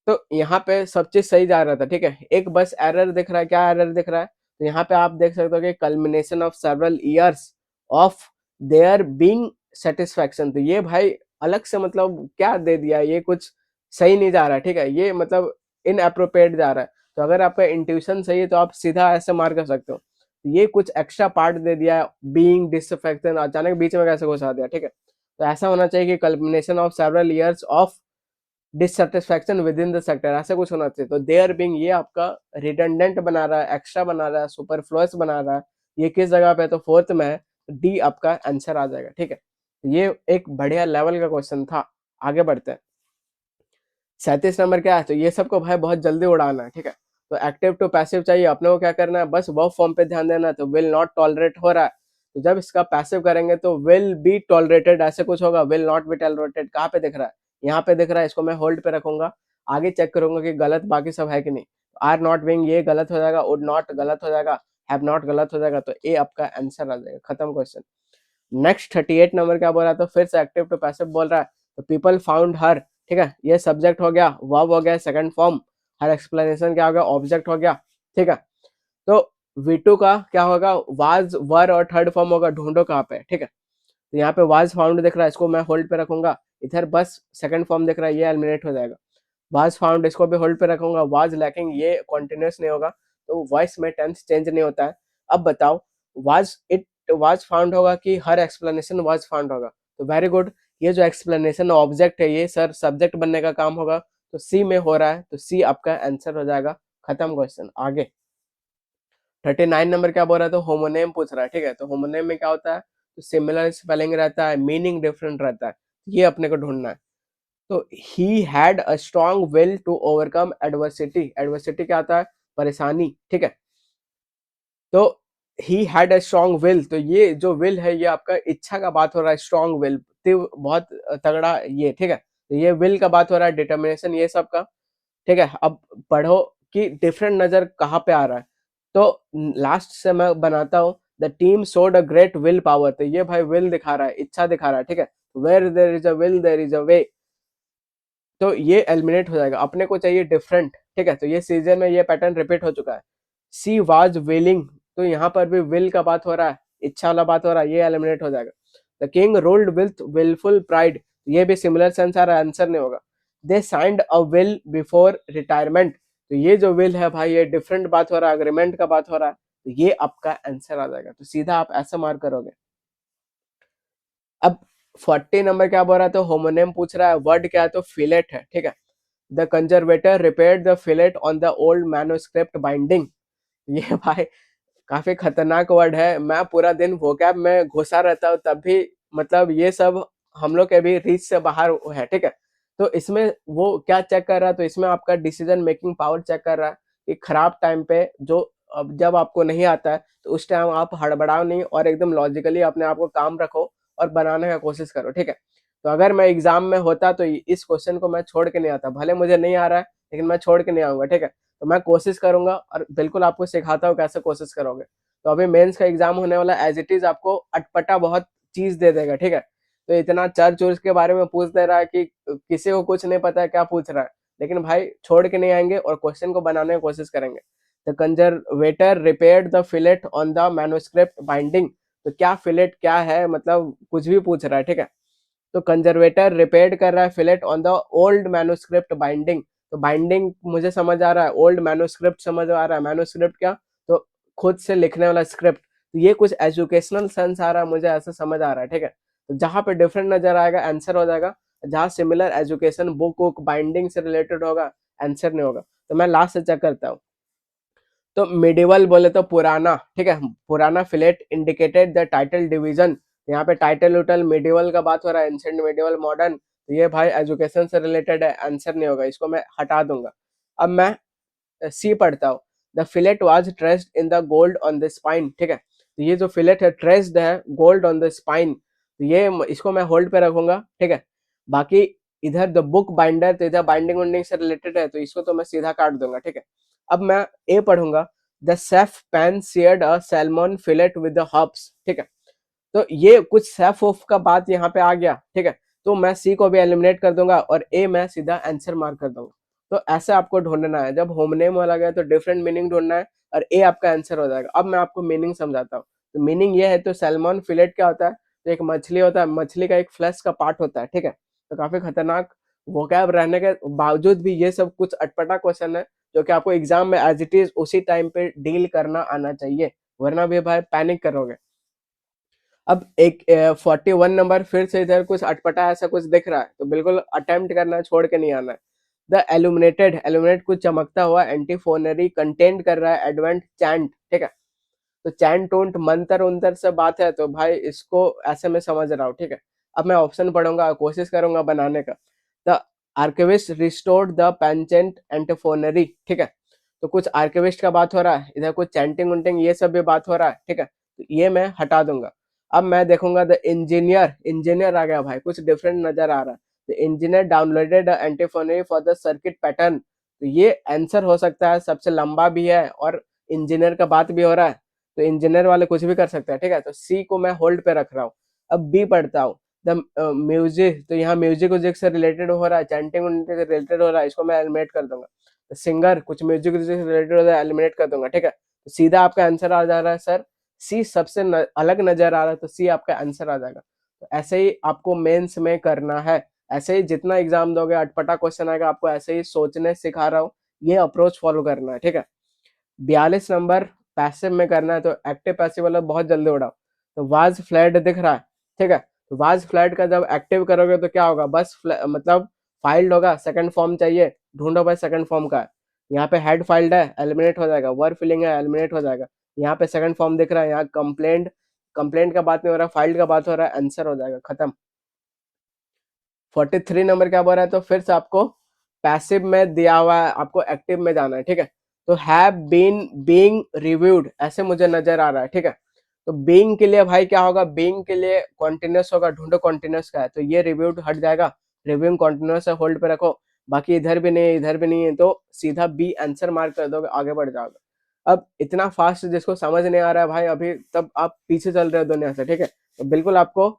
तो यहाँ पे सब चीज सही जा रहा था, ठीक है। एक बस एरर दिख रहा है, क्या एरर दिख रहा है, तो यहाँ पे आप देख सकते हो कि culmination of several years of their being satisfaction. तो ये भाई अलग से मतलब क्या दे दिया, ये कुछ सही नहीं जा रहा है, ठीक है। ये मतलब इनअप्रोप्रिएट जा रहा है। तो अगर आपका इंट्यूशन सही है तो आप सीधा ऐसे मार कर सकते हो। ये कुछ एक्स्ट्रा पार्ट दे दिया, बीइंग डिसअफेक्शन, अचानक बीच में कैसे घुसा दिया, ठीक है। तो ऐसा होना चाहिए कि culmination of several years of dissatisfaction with in the sector, ऐसा कुछ होना चाहिए। तो देयर बिंग ये आपका रिडंडेंट बना रहा है, एक्स्ट्रा बना रहा है, सुपरफ्लुअस बना रहा है। ये किस जगह पे है, तो फोर्थ में है। डी आपका आंसर आ जाएगा, ठीक है। ये एक बढ़िया लेवल का क्वेश्चन था। आगे बढ़ते हैं। 37 नंबर क्या है, तो ये सबको भाई बहुत जल्दी उड़ाना है, ठीक है। तो एक्टिव टू पैसिव चाहिए, अपने को क्या करना है, बस वर्ब फॉर्म पे ध्यान देना है। तो विल नॉट टॉलरेट हो रहा है, तो जब इसका पैसिव करेंगे तो विल बी टॉलरेटेड ऐसे कुछ होगा, विल नॉट बी टॉलरेटेड कहाँ पे दिख रहा है, यहाँ पे दिख रहा है। इसको मैं होल्ड पे रखूंगा, आगे चेक करूंगा कि गलत बाकी सब है कि नहीं। आर नॉट बीइंग ये गलत हो जाएगा, वुड नॉट गलत हो जाएगा, हैव नॉट गलत हो जाएगा, तो ए आपका आंसर आ जाएगा। खत्म क्वेश्चन। नेक्स्ट 38 नंबर क्या बोल रहा है, तो फिर से एक्टिव टू पैसिव बोल रहा है। तो पीपल फाउंड हर, ठीक है, ये सब्जेक्ट हो गया, वर्ब हो गया सेकंड फॉर्म, हर एक्सप्लेनेशन क्या हो गया, ऑब्जेक्ट हो गया, ठीक है। तो V2 का क्या होगा, वाज वर और थर्ड फॉर्म होगा, ढूंढो कहाँ पे, ठीक है। तो यहाँ पे वाज फाउंड दिख रहा है, इसको मैं होल्ड पे रखूंगा। इधर बस सेकंड फॉर्म दिख रहा है, ये एलिमिनेट हो जाएगा। वाज फाउंड इसको भी होल्ड पे रखूंगा, वाज लैकिंग ये कॉन्टिन्यूस नहीं होगा, तो वॉइस में टेंस चेंज नहीं होता है। अब बताओ वाज इट वाज फाउंड होगा कि हर एक्सप्लेनेशन वाज फाउंड होगा, तो वेरी गुड। ये जो एक्सप्लेनेशन ऑब्जेक्ट है ये सर सब्जेक्ट बनने का काम होगा, तो सी में हो रहा है, तो सी आपका आंसर हो जाएगा। खत्म क्वेश्चन। आगे 39 नंबर क्या बोल रहा है, तो होमोनेम पूछ रहा है, ठीक है। तो होमोनेम में क्या होता है, तो सिमिलर स्पेलिंग रहता है, मीनिंग डिफरेंट रहता है, ये अपने को ढूंढना है। तो he had a strong will to overcome adversity, adversity क्या आता है, परेशानी, ठीक है। तो he had a strong will, तो ये जो विल है ये आपका इच्छा का बात हो रहा है, स्ट्रॉन्ग विल बहुत तगड़ा ये, ठीक है। तो ये विल का बात हो रहा है, डिटर्मिनेशन ये सब का, ठीक है। अब पढ़ो कि डिफरेंट नजर कहाँ पे आ रहा है। तो लास्ट से मैं बनाता हूँ, the team showed a great will power, तो ये भाई विल दिखा रहा है, इच्छा दिखा रहा है, ठीक है। Where there is a will there is a way, तो ये एलिमिनेट हो जाएगा। अपने को चाहिए डिफरेंट, ठीक है। तो ये सीजन में ये पैटर्न रिपीट हो चुका है। सी वाज विलिंग, तो यहाँ पर भी विल का बात हो रहा है, इच्छा वाला बात हो रहा है, ये एलिमिनेट हो जाएगा। The king ruled with wilful pride, ये भी सिमिलर सेंस आ रहा है, आंसर नहीं होगा। They signed a will before retirement, तो ये जो विल है भाई ये डिफरेंट बात हो रहा है, अग्रीमेंट का बात हो रहा है, तो ये आपका आंसर आ जाएगा। तो सीधा आप ऐसा मार्क करोगे। अब 40 नंबर क्या बोल रहा है, तो होमोनेम पूछ रहा है, वर्ड क्या है, तो फिलेट है, ठीक है। The conservator repaired the fillet on the old manuscript binding, ये भाई काफी खतरनाक वर्ड है। मैं पूरा दिन वोकैब में घुसा रहता हूँ, तब भी मतलब ये सब हम लोग के भी रीच से बाहर है, ठीक है। तो इसमें वो क्या चेक कर रहा है, तो इसमें आपका डिसीजन मेकिंग पावर चेक कर रहा है कि खराब टाइम पे जो जब आपको नहीं आता है तो उस टाइम आप हड़बड़ाओ नहीं और एकदम लॉजिकली अपने आप को काम रखो और बनाने का कोशिश करो, ठीक है। तो अगर मैं एग्जाम में होता तो इस क्वेश्चन को मैं छोड़ के नहीं आता, भले मुझे नहीं आ रहा है लेकिन मैं छोड़ के नहीं आऊंगा, ठीक है। तो मैं कोशिश करूंगा और बिल्कुल आपको सिखाता हूँ कैसे कोशिश करोगे। तो अभी मेंस का एग्जाम होने वाला, एज इट इज आपको अटपटा बहुत चीज दे देगा, ठीक है। तो इतना चर्च उर्च के बारे में पूछ दे रहा है कि किसी को कुछ नहीं पता है क्या पूछ रहा है, लेकिन भाई छोड़ के नहीं आएंगे और क्वेश्चन को बनाने की कोशिश करेंगे। The conservator repaired the fillet on the manuscript binding, तो क्या फिलेट क्या है, मतलब कुछ भी पूछ रहा है, ठीक है। तो कंजर्वेटर रिपेयर्ड कर रहा है fillet on the old manuscript binding, तो बाइंडिंग मुझे समझ आ रहा है, ओल्ड मैन्युस्क्रिप्ट समझ आ रहा है, मैन्युस्क्रिप्ट क्या, तो खुद से लिखने वाला स्क्रिप्ट, तो ये कुछ एजुकेशनल सेंस आ रहा है, मुझे ऐसा समझ आ रहा है, ठीक है। तो जहां पे डिफरेंट नजर आएगा आंसर हो जाएगा, जहां सिमिलर एजुकेशन बुक वुक बाइंडिंग से रिलेटेड होगा आंसर नहीं होगा। तो मैं लास्ट से चेक करता हूँ। तो मिडिवल बोले तो पुराना, ठीक है, पुराना fillet indicated the title division, यहाँ पे टाइटल उटल मिडिवल का बात हो रहा है, एंशिएंट मिडिवल मॉडर्न, तो ये भाई एजुकेशन से रिलेटेड है, आंसर नहीं होगा, इसको मैं हटा दूंगा। अब मैं सी पढ़ता हूँ। The fillet was traced in the gold on the spine, ठीक है। तो ये जो फिलेट है ट्रेस्ड है गोल्ड ऑन द स्पाइन, तो ये इसको मैं होल्ड पे रखूंगा, ठीक है। बाकी इधर द बुक बाइंडर, तो इधर बाइंडिंग वाइंडिंग से रिलेटेड है, तो इसको तो मैं सीधा काट दूंगा, ठीक है। अब मैं ए पढ़ूंगा। The chef pan seared a salmon fillet with the herbs, ठीक है। तो ये कुछ सेफ ऑफ का बात यहाँ पे आ गया, ठीक है। तो मैं सी को भी एलिमिनेट कर दूंगा और ए मैं सीधा आंसर मार्क कर दूंगा। तो ऐसे आपको ढूंढना है, जब होम नेम वाला गया तो डिफरेंट मीनिंग ढूंढना है और ए आपका आंसर हो जाएगा। अब मैं आपको मीनिंग समझाता हूँ। तो मीनिंग ये है, तो सैल्मन फिलेट क्या होता है, तो एक मछली होता है, मछली का एक फ्लैश का पार्ट होता है, ठीक है। तो काफी खतरनाक वोकैब रहने के बावजूद भी ये सब कुछ अटपटा क्वेश्चन है जो कि आपको एग्जाम में एज इट इज उसी टाइम पे डील करना आना चाहिए, वरना भी भाई पैनिक करोगे। अब एक 41 नंबर फिर से इधर कुछ अटपटा ऐसा कुछ दिख रहा है, तो बिल्कुल अटेम्प्ट करना है, छोड़ के नहीं आना है। द एल्यूमिनेटेड, एल्यूमिनेट कुछ चमकता हुआ, एंटीफोनरी कंटेंट कर रहा है एडवेंट चैंट, ठीक है। तो चैंट उंट मंत्र उंतर से बात है, तो भाई इसको ऐसे में समझ रहा हूँ, ठीक है। अब मैं ऑप्शन पढ़ूंगा, कोशिश करूंगा बनाने का। द आर्किविस्ट रिस्टोर्ड द पेंचेंट एंटीफोनरी, ठीक है। तो कुछ आर्किविस्ट का बात हो रहा है, इधर कुछ चैंटिंग उंटिंग ये सब भी बात हो रहा है, ठीक है। तो ये मैं हटा दूंगा। अब मैं देखूंगा द इंजीनियर, इंजीनियर आ गया भाई, कुछ डिफरेंट नजर आ रहा है। The engineer downloaded antiphonary for the circuit pattern, तो ये आंसर हो सकता है, सबसे लंबा भी है और इंजीनियर का बात भी हो रहा है, तो इंजीनियर वाले कुछ भी कर सकते हैं, ठीक है। तो सी को मैं होल्ड पे रख रहा हूँ। अब बी पढ़ता हूँ। द म्यूजिक, तो यहाँ म्यूजिक व्यूजिक से रिलेटेड हो रहा है, चैंटिंग से रिलेटेड हो रहा है, इसको मैं एलिमिनेट कर दूंगा। सिंगर कुछ म्यूजिक से रिलेटेड हो रहा है, एलिमिनेट कर दूंगा, ठीक है। तो सीधा आपका आंसर आ जा रहा है सर, सी सबसे अलग नजर आ रहा है, तो सी आपका आंसर आ जाएगा। तो ऐसे ही आपको मेंस में करना है, ऐसे ही जितना एग्जाम दोगे अटपटा क्वेश्चन आएगा, आपको ऐसे ही सोचने सिखा रहा हूँ, ये अप्रोच फॉलो करना है, ठीक है। 42 नंबर पैसिव में करना है, तो एक्टिव पैसिव वाला बहुत जल्दी उड़ाओ। तो वाज फ्लैट दिख रहा है, ठीक है। तो वाज फ्लैट का जब एक्टिव करोगे तो क्या होगा, बस मतलब फाइल्ड होगा, सेकंड फॉर्म चाहिए, ढूंढो भाई सेकंड फॉर्म का है। यहाँ पे हेड फाइल्ड है, एलिमिनेट हो जाएगा, वर्ड फिलिंग है, एलिमिनेट हो जाएगा। यहाँ पे सेकंड फॉर्म दिख रहा है, यहाँ कंप्लेंट, कंप्लेंट का बात नहीं हो रहा, फाइल्ड का बात हो रहा है, आंसर हो जाएगा, खत्म। 43 नंबर क्या बोल रहा है, तो फिर से आपको पैसिव में दिया हुआ है, आपको एक्टिव में जाना है, ठीक है। तो हैव बीन बीइंग रिव्यूड ऐसे मुझे नजर आ रहा है, ठीक है। तो बीइंग के लिए भाई क्या होगा, बीइंग के लिए कॉन्टिन्यूस होगा, ढूंढो कॉन्टिन्यूस का है, तो ये रिव्यूड हट जाएगा, रिव्यूइंग कॉन्टिन्यूस है, होल्ड पे रखो। बाकी इधर भी नहीं है, इधर भी नहीं है, तो सीधा बी आंसर मार्क कर दोगे, आगे बढ़ जाओगे। अब इतना फास्ट जिसको समझ नहीं आ रहा है भाई अभी, तब आप पीछे चल रहे हो दुनिया से, ठीक है। तो बिल्कुल आपको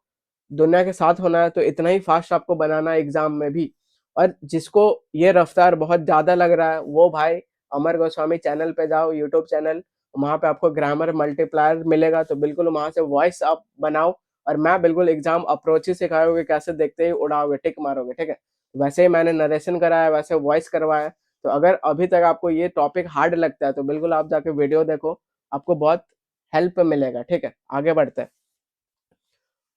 दुनिया के साथ होना है, तो इतना ही फास्ट आपको बनाना है एग्जाम में भी। और जिसको ये रफ्तार बहुत ज्यादा लग रहा है वो भाई अमर गोस्वामी चैनल पे जाओ, यूट्यूब चैनल, वहाँ पे आपको ग्रामर मल्टीप्लायर मिलेगा, तो बिल्कुल वहाँ से वॉइस आप बनाओ और मैं बिल्कुल एग्जाम अप्रोच ही सिखाओगे, कैसे देखते ही उड़ाओगे, टिक मारोगे, ठीक है। वैसे ही मैंने नरेशन कराया, वैसे वॉइस करवाया। तो अगर अभी तक आपको ये टॉपिक हार्ड लगता है तो बिल्कुल आप जाके वीडियो देखो, आपको बहुत हेल्प मिलेगा, ठीक है। आगे बढ़ते हैं।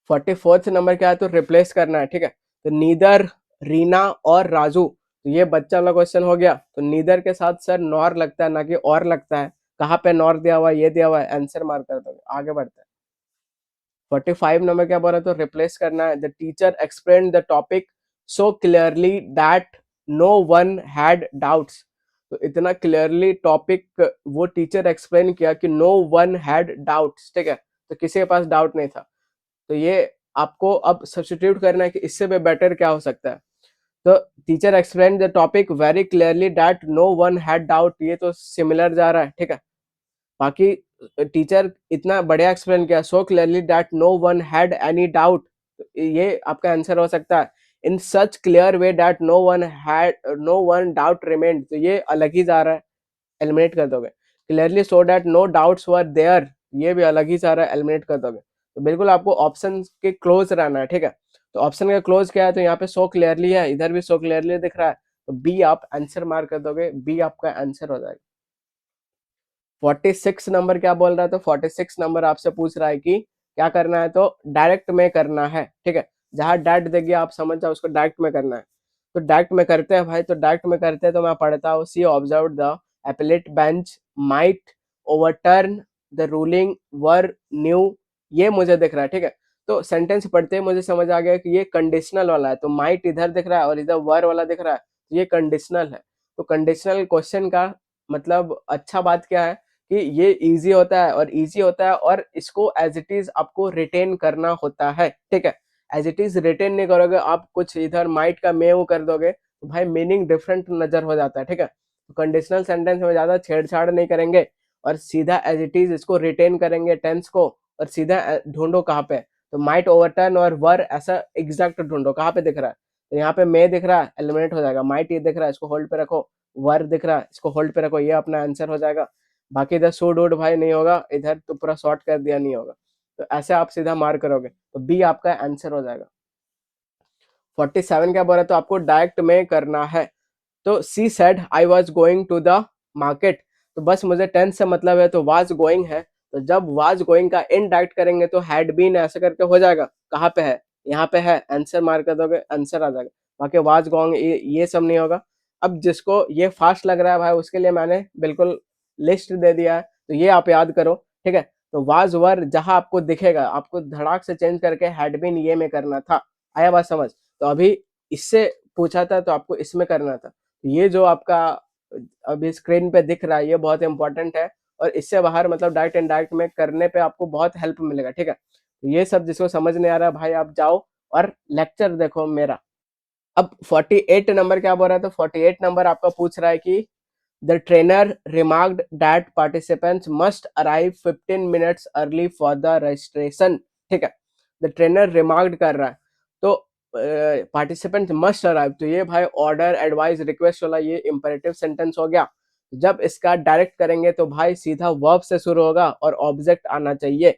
44th नंबर क्या है, तो रिप्लेस करना है, ठीक है। तो नीदर, रीना और राजू, तो ये बच्चा वाला क्वेश्चन हो गया। तो नीदर के साथ सर नॉर लगता है, ना कि और लगता है। कहाँ पे नॉर दिया हुआ है, ये दिया हुआ है, आंसर मार्क कर दोगे। आगे बढ़ते हैं। 45 नंबर क्या बोल रहा है, तो रिप्लेस करना है। The teacher explain the topic so clearly that no one had doubts. तो इतना क्लियरली टॉपिक वो टीचर एक्सप्लेन किया कि नो वन हैड डाउट्स, ठीक है। तो किसी के पास डाउट नहीं था। तो ये आपको अब सब्स्टिट्यूट करना है कि इससे भी बेटर क्या हो सकता है। तो teacher explain the topic very clearly that no one had doubt, ये तो सिमिलर जा रहा है, ठीक है। बाकी टीचर इतना बढ़िया एक्सप्लेन किया, so clearly that no one had any doubt, ये आपका आंसर हो सकता है। In such clear way that no one doubt remained, तो ये अलग ही जा रहा है, एलिमिनेट कर दोगे। Clearly so that no doubts were there, ये भी अलग ही सारा एलिमिनेट कर दोगे। तो बिल्कुल आपको ऑप्शन के क्लोज रहना है, ठीक है। तो ऑप्शन का क्लोज क्या है, तो यहाँ पे सो क्लियरली है, इधर भी सो क्लियरली दिख रहा है, तो बी आप आंसर मार्क कर दोगे, बी आपका आंसर हो जाएगा। 46 नंबर क्या बोल रहा है, तो 46 नंबर आपसे पूछ रहा है कि क्या करना है, तो डायरेक्ट में करना है, ठीक है। जहां डायरेक्ट देगी आप समझ जाओ, उसको डायरेक्ट में करना है। तो डायरेक्ट में करते हैं भाई, तो डायरेक्ट में करते हैं, तो मैं पढ़ता हूँ। C observe the appellate bench might overturn the ruling were new, ये मुझे दिख रहा है, ठीक है। तो सेंटेंस पढ़ते ही मुझे समझ आ गया कि ये कंडीशनल वाला है। तो माइट इधर दिख रहा है और इधर वर वाला दिख रहा है, तो ये कंडीशनल है। तो कंडीशनल क्वेश्चन का मतलब अच्छा बात क्या है कि ये इजी होता है, और इजी होता है, और इसको एज इट इज आपको रिटेन करना होता है, ठीक है। एज इट इज रिटेन नहीं करोगे आप, कुछ इधर माइट का मे वो कर दोगे, तो भाई मीनिंग डिफरेंट नजर हो जाता है, ठीक है। तो कंडीशनल सेंटेंस में ज्यादा छेड़छाड़ नहीं करेंगे, और सीधा एज इट इज इसको रिटेन करेंगे टेंस को, और सीधा ढूंढो कहाँ पे। तो माइट ओवरटर्न और वर ऐसा एग्जैक्ट ढूंढो, कहाँ पे दिख रहा है। तो यहाँ पे मे दिख रहा है, एलिमिनेट हो जाएगा। माइट ये दिख रहा है, इसको होल्ड पे रखो। वर दिख रहा है, इसको होल्ड पे रखो, ये अपना आंसर हो जाएगा। बाकी इधर सूड वुड भाई नहीं होगा, इधर तो पूरा शॉर्ट कर दिया, नहीं होगा। तो ऐसे आप सीधा मार्क करोगे, तो बी आपका आंसर हो जाएगा। 47 क्या बोल रहा है, तो आपको डायरेक्ट में करना है। तो she said I was going to the market, तो बस मुझे टेंस से मतलब है, तो वाज गोइंग है। तो जब वाज गोइंग का इनडायरेक्ट करेंगे तो हैड बीन ऐसे करके हो जाएगा। कहाँ पे है, यहाँ पे है, आंसर मार्क कर दोगे, आंसर आ जाएगा। बाकी वाज गोइंग ये सब नहीं होगा। अब जिसको ये फास्ट लग रहा है भाई, उसके लिए मैंने बिल्कुल लिस्ट दे दिया है, तो ये आप याद करो, ठीक है। तो वाज वर जहां आपको दिखेगा, आपको धड़ाक से चेंज करके हैड बीन ये में करना था। आया बात समझ। तो अभी इससे पूछा था, तो आपको इसमें करना था। ये जो आपका अभी स्क्रीन पे दिख रहा है, ये बहुत इंपॉर्टेंट है, और इससे बाहर मतलब डायरेक्ट एंड डायरेक्ट में करने पे आपको बहुत हेल्प मिलेगा, ठीक है। तो ये सब जिसको समझ नहीं आ रहा है भाई, आप जाओ और लेक्चर देखो मेरा। अब 48 नंबर क्या बोल रहा है, तो 48 नंबर आपका पूछ रहा है कि the trainer remarked that participants must arrive 15 minutes early for the registration, ठीक है। द ट्रेनर रिमार्क्ड कर रहा है, तो पार्टिसिपेंट मस्ट अराइव, तो ये भाई ऑर्डर एडवाइस रिक्वेस्ट वाला ये इंपेरेटिव सेंटेंस हो गया। जब इसका डायरेक्ट करेंगे तो भाई सीधा वर्ब से शुरू होगा और ऑब्जेक्ट आना चाहिए।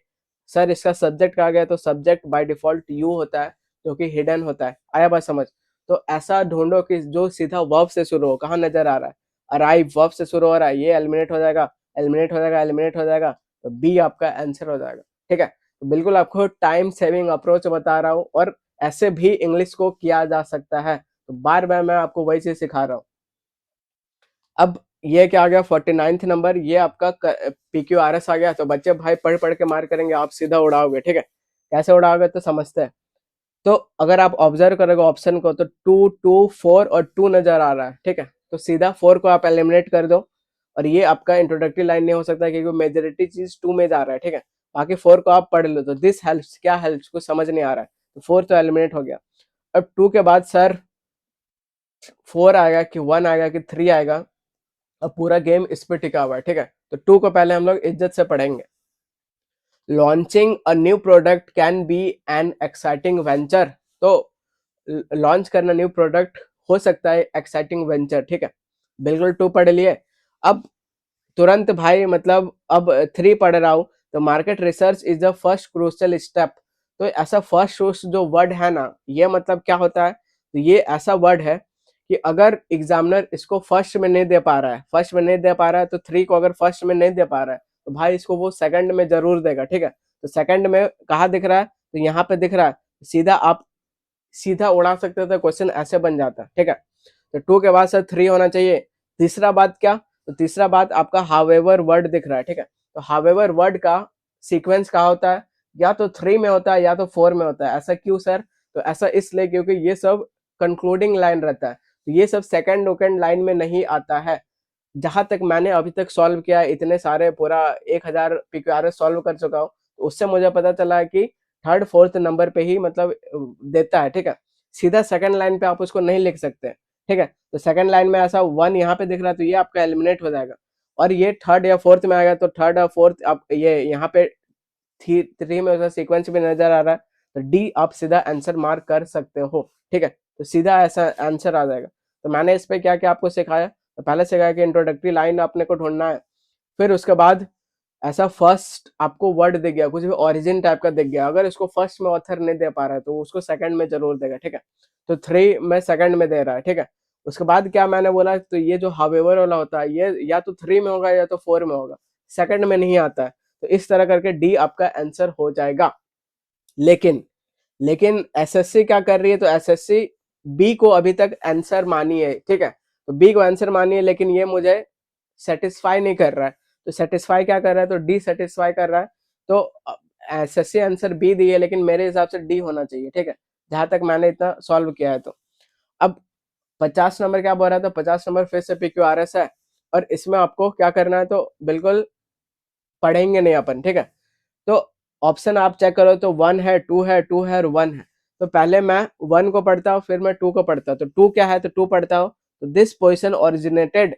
सर इसका सब्जेक्ट आ गया, तो सब्जेक्ट बाय डिफॉल्ट यू होता है, जो कि हिडन होता है। आया बात समझ। तो ऐसा ढूंढो कि जो सीधा वर्ब से शुरू हो, कहाँ नजर आ रहा है, अराइव वर्ब से शुरू हो रहा है, ये एलिमिनेट हो जाएगा, एलिमिनेट हो जाएगा, एलिमिनेट हो जाएगा, तो बी आपका आंसर हो जाएगा, ठीक है। तो बिल्कुल आपको टाइम सेविंग अप्रोच बता रहा हूँ, और ऐसे भी इंग्लिश को किया जा सकता है। तो बार बार मैं आपको वही चीज सिखा रहा हूँ। अब ये क्या आ गया 49th नंबर, ये आपका PQRS आ गया। तो बच्चे भाई पढ़ पढ़ के मार करेंगे, आप सीधा उड़ाओगे, ठीक है। कैसे उड़ाओगे तो समझते हैं। तो अगर आप ऑब्जर्व करोगे ऑप्शन को, तो 2 2 4 और 2 नजर आ रहा है, ठीक है। तो सीधा 4 को आप एलिमिनेट कर दो, और ये आपका इंट्रोडक्टरी लाइन नहीं हो सकता, क्योंकि मेजोरिटी चीज 2 में जा रहा है, ठीक है। बाकी 4 को आप पढ़ लो, तो दिस हेल्प्स, क्या हेल्प्स कुछ समझ नहीं आ रहा है, तो 4 तो एलिमिनेट हो गया। अब 2 के बाद सर 4 आएगा कि 1 आएगा कि 3 आएगा, अब पूरा गेम इस पे टिका हुआ है, ठीक है। तो 2 को पहले हम लोग इज्जत से पढ़ेंगे। Launching a new product can be an exciting venture, तो लॉन्च करना न्यू प्रोडक्ट हो सकता है एक्साइटिंग वेंचर, ठीक है। बिल्कुल 2 पढ़ लिए। अब तुरंत भाई मतलब अब 3 पढ़ रहा हूँ, तो market research is the first crucial step. तो ऐसा फर्स्ट जो वर्ड है ना, ये मतलब क्या होता है, तो ये ऐसा वर्ड है कि अगर एग्जामिनर इसको फर्स्ट में नहीं दे पा रहा है, फर्स्ट में नहीं दे पा रहा है, तो 3 को अगर फर्स्ट में नहीं दे पा रहा है, तो भाई इसको वो सेकंड में जरूर देगा, ठीक है। तो सेकंड में कहाँ दिख रहा है, तो यहाँ पे दिख रहा है, सीधा आप सीधा उड़ा सकते थे, क्वेश्चन ऐसे बन जाता है, ठीक है। तो 2 के बाद सर 3 होना चाहिए। तीसरा बात क्या, तो तीसरा बात आपका हावेवर वर्ड दिख रहा है, ठीक है। तो हावेवर वर्ड का सीक्वेंस कहाँ होता है, या तो 3 में होता है या तो 4 में होता है। ऐसा क्यों सर, तो ऐसा इसलिए क्योंकि ये सब कंक्लूडिंग लाइन रहता है, तो ये सब सेकंड वोकेंड लाइन में नहीं आता है। जहां तक मैंने अभी तक सॉल्व किया है, इतने सारे पूरा 1000 PQRS सॉल्व कर चुका हूँ, तो उससे मुझे पता चला है कि थर्ड फोर्थ नंबर पे ही मतलब देता है, ठीक है। सीधा सेकंड लाइन पे आप उसको नहीं लिख सकते, ठीक है। तो सेकंड लाइन में ऐसा 1 यहाँ पे दिख रहा है, तो ये आपका एलिमिनेट हो जाएगा। और ये थर्ड या फोर्थ में आएगा, तो थर्ड और फोर्थ आप ये यहाँ पे 3 में उसका सीक्वेंस भी नजर आ रहा है, तो डी आप सीधा आंसर मार्क कर सकते हो, ठीक है। तो सीधा ऐसा आंसर आ जाएगा। तो मैंने इस पे क्या क्या आपको सिखाया, तो पहले सिखाया कि इंट्रोडक्टरी लाइन अपने को ढूंढना है। फिर उसके बाद ऐसा फर्स्ट आपको वर्ड दिख गया, कुछ भी ओरिजिन टाइप का दिख गया, अगर इसको फर्स्ट में ऑथर नहीं दे पा रहा है, तो उसको सेकंड में जरूर देगा, ठीक है। तो 3 में सेकंड में दे रहा है, ठीक है। उसके बाद क्या मैंने बोला, तो ये जो हावेवर वाला होता है, ये या तो 3 में होगा या तो 4 में होगा, सेकंड में नहीं आता है। तो इस तरह करके डी आपका आंसर हो जाएगा। लेकिन लेकिन एसएससी क्या कर रही है, तो एसएससी बी को अभी तक आंसर मानी है, ठीक है। तो बी को आंसर मानी है, लेकिन ये मुझे सेटिस्फाई नहीं कर रहा है। तो सेटिस्फाई क्या कर रहा है, तो डी सेटिस्फाई कर रहा है। तो एसएससी आंसर बी दी है, लेकिन मेरे हिसाब से डी होना चाहिए, ठीक है, जहां तक मैंने इतना सॉल्व किया है। तो अब 50 नंबर क्या बोल रहा था, 50 नंबर फिर से PQRS है, और इसमें आपको क्या करना है, तो बिल्कुल पढ़ेंगे नहीं अपन, ठीक है। तो ऑप्शन आप चेक करो, तो 1 है, 2 है, 2 है और 1 है। तो पहले मैं 1 को पढ़ता हूँ, फिर मैं 2 को पढ़ता हूँ। तो 2 क्या है, तो 2 पढ़ता हूँ। तो दिस पोजिशन ओरिजिनेटेड,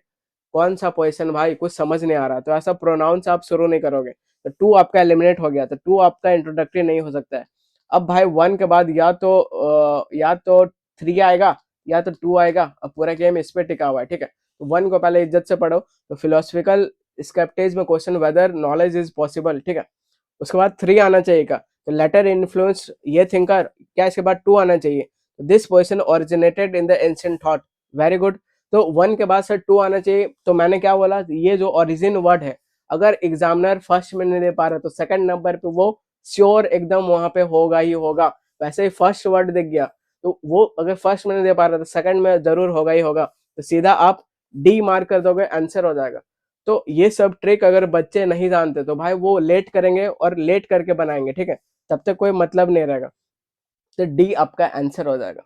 कौन सा पोजिशन भाई, कुछ समझ नहीं आ रहा, तो ऐसा प्रोनाउंस आप शुरू नहीं करोगे। तो 2 आपका एलिमिनेट हो गया, तो 2 आपका इंट्रोडक्टरी नहीं हो सकता है। अब भाई 1 के बाद या तो 3 आएगा या तो 2 आएगा। अब पूरा गेम इस पे टिका हुआ है, ठीक है। तो 1 को पहले इज्जत से पढ़ो। तो फिलोसफिकल स्क्रिप्टेज में question whether knowledge is possible, ठीक है। उसके बाद 3 आना चाहिए का, तो लेटर इन्फ्लुएंस ये थिंकर, क्या इसके बाद 2 आना चाहिए। This position originated in the ancient thought, very good. तो 1 के बाद सर 2 आना चाहिए। तो मैंने क्या बोला, ये जो ओरिजिन वर्ड है, अगर एग्जामिनर फर्स्ट में नहीं दे पा रहा, तो सेकंड नंबर पे वो श्योर एकदम वहां पे होगा ही होगा। वैसे ही फर्स्ट वर्ड दिख गया, तो वो अगर फर्स्ट में नहीं दे पा रहा, तो सेकंड में जरूर होगा ही होगा। तो सीधा आप डी मार्क कर दोगे, आंसर हो जाएगा। तो ये सब ट्रिक अगर बच्चे नहीं जानते, तो भाई वो लेट करेंगे और लेट करके बनाएंगे, ठीक है, तब तक कोई मतलब नहीं रहेगा। तो डी आपका आंसर हो जाएगा।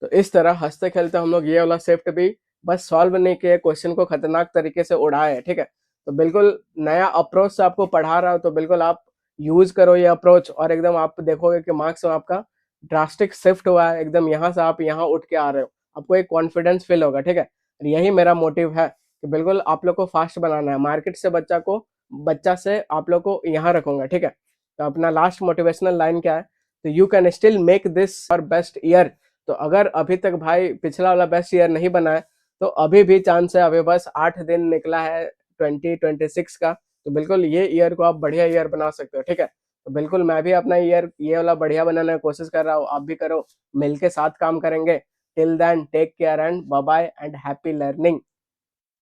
तो इस तरह हंसते खेलते हम लोग ये वाला शिफ्ट भी बस सॉल्व नहीं किए, क्वेश्चन को खतरनाक तरीके से उड़ाए, ठीक है। तो बिल्कुल नया अप्रोच से आपको पढ़ा रहा हो, तो बिल्कुल आप यूज करो ये अप्रोच, और एकदम आप देखोगे कि मार्क्स में आपका ड्रास्टिक शिफ्ट हुआ है, एकदम यहाँ से आप यहाँ उठ के आ रहे हो, आपको एक कॉन्फिडेंस फील होगा, ठीक है। और यही मेरा मोटिव है कि बिल्कुल आप लोग को फास्ट बनाना है, मार्केट से बच्चा से आप लोग को यहाँ रखूंगा, ठीक है। तो अपना लास्ट मोटिवेशनल लाइन क्या है, तो you can still make this your best year. तो अगर अभी तक भाई पिछला वाला बेस्ट ईयर नहीं बना है, तो अभी भी चांस है, अभी बस 8 दिन निकला है 2026 का। तो बिल्कुल ये ईयर को आप बढ़िया ईयर बना सकते हो, ठीक है। तो बिल्कुल मैं भी अपना ईयर ये वाला बढ़िया बनाने की कोशिश कर रहा हूँ, आप भी करो, मिलके साथ काम करेंगे। Till then take care and bye bye and happy learning.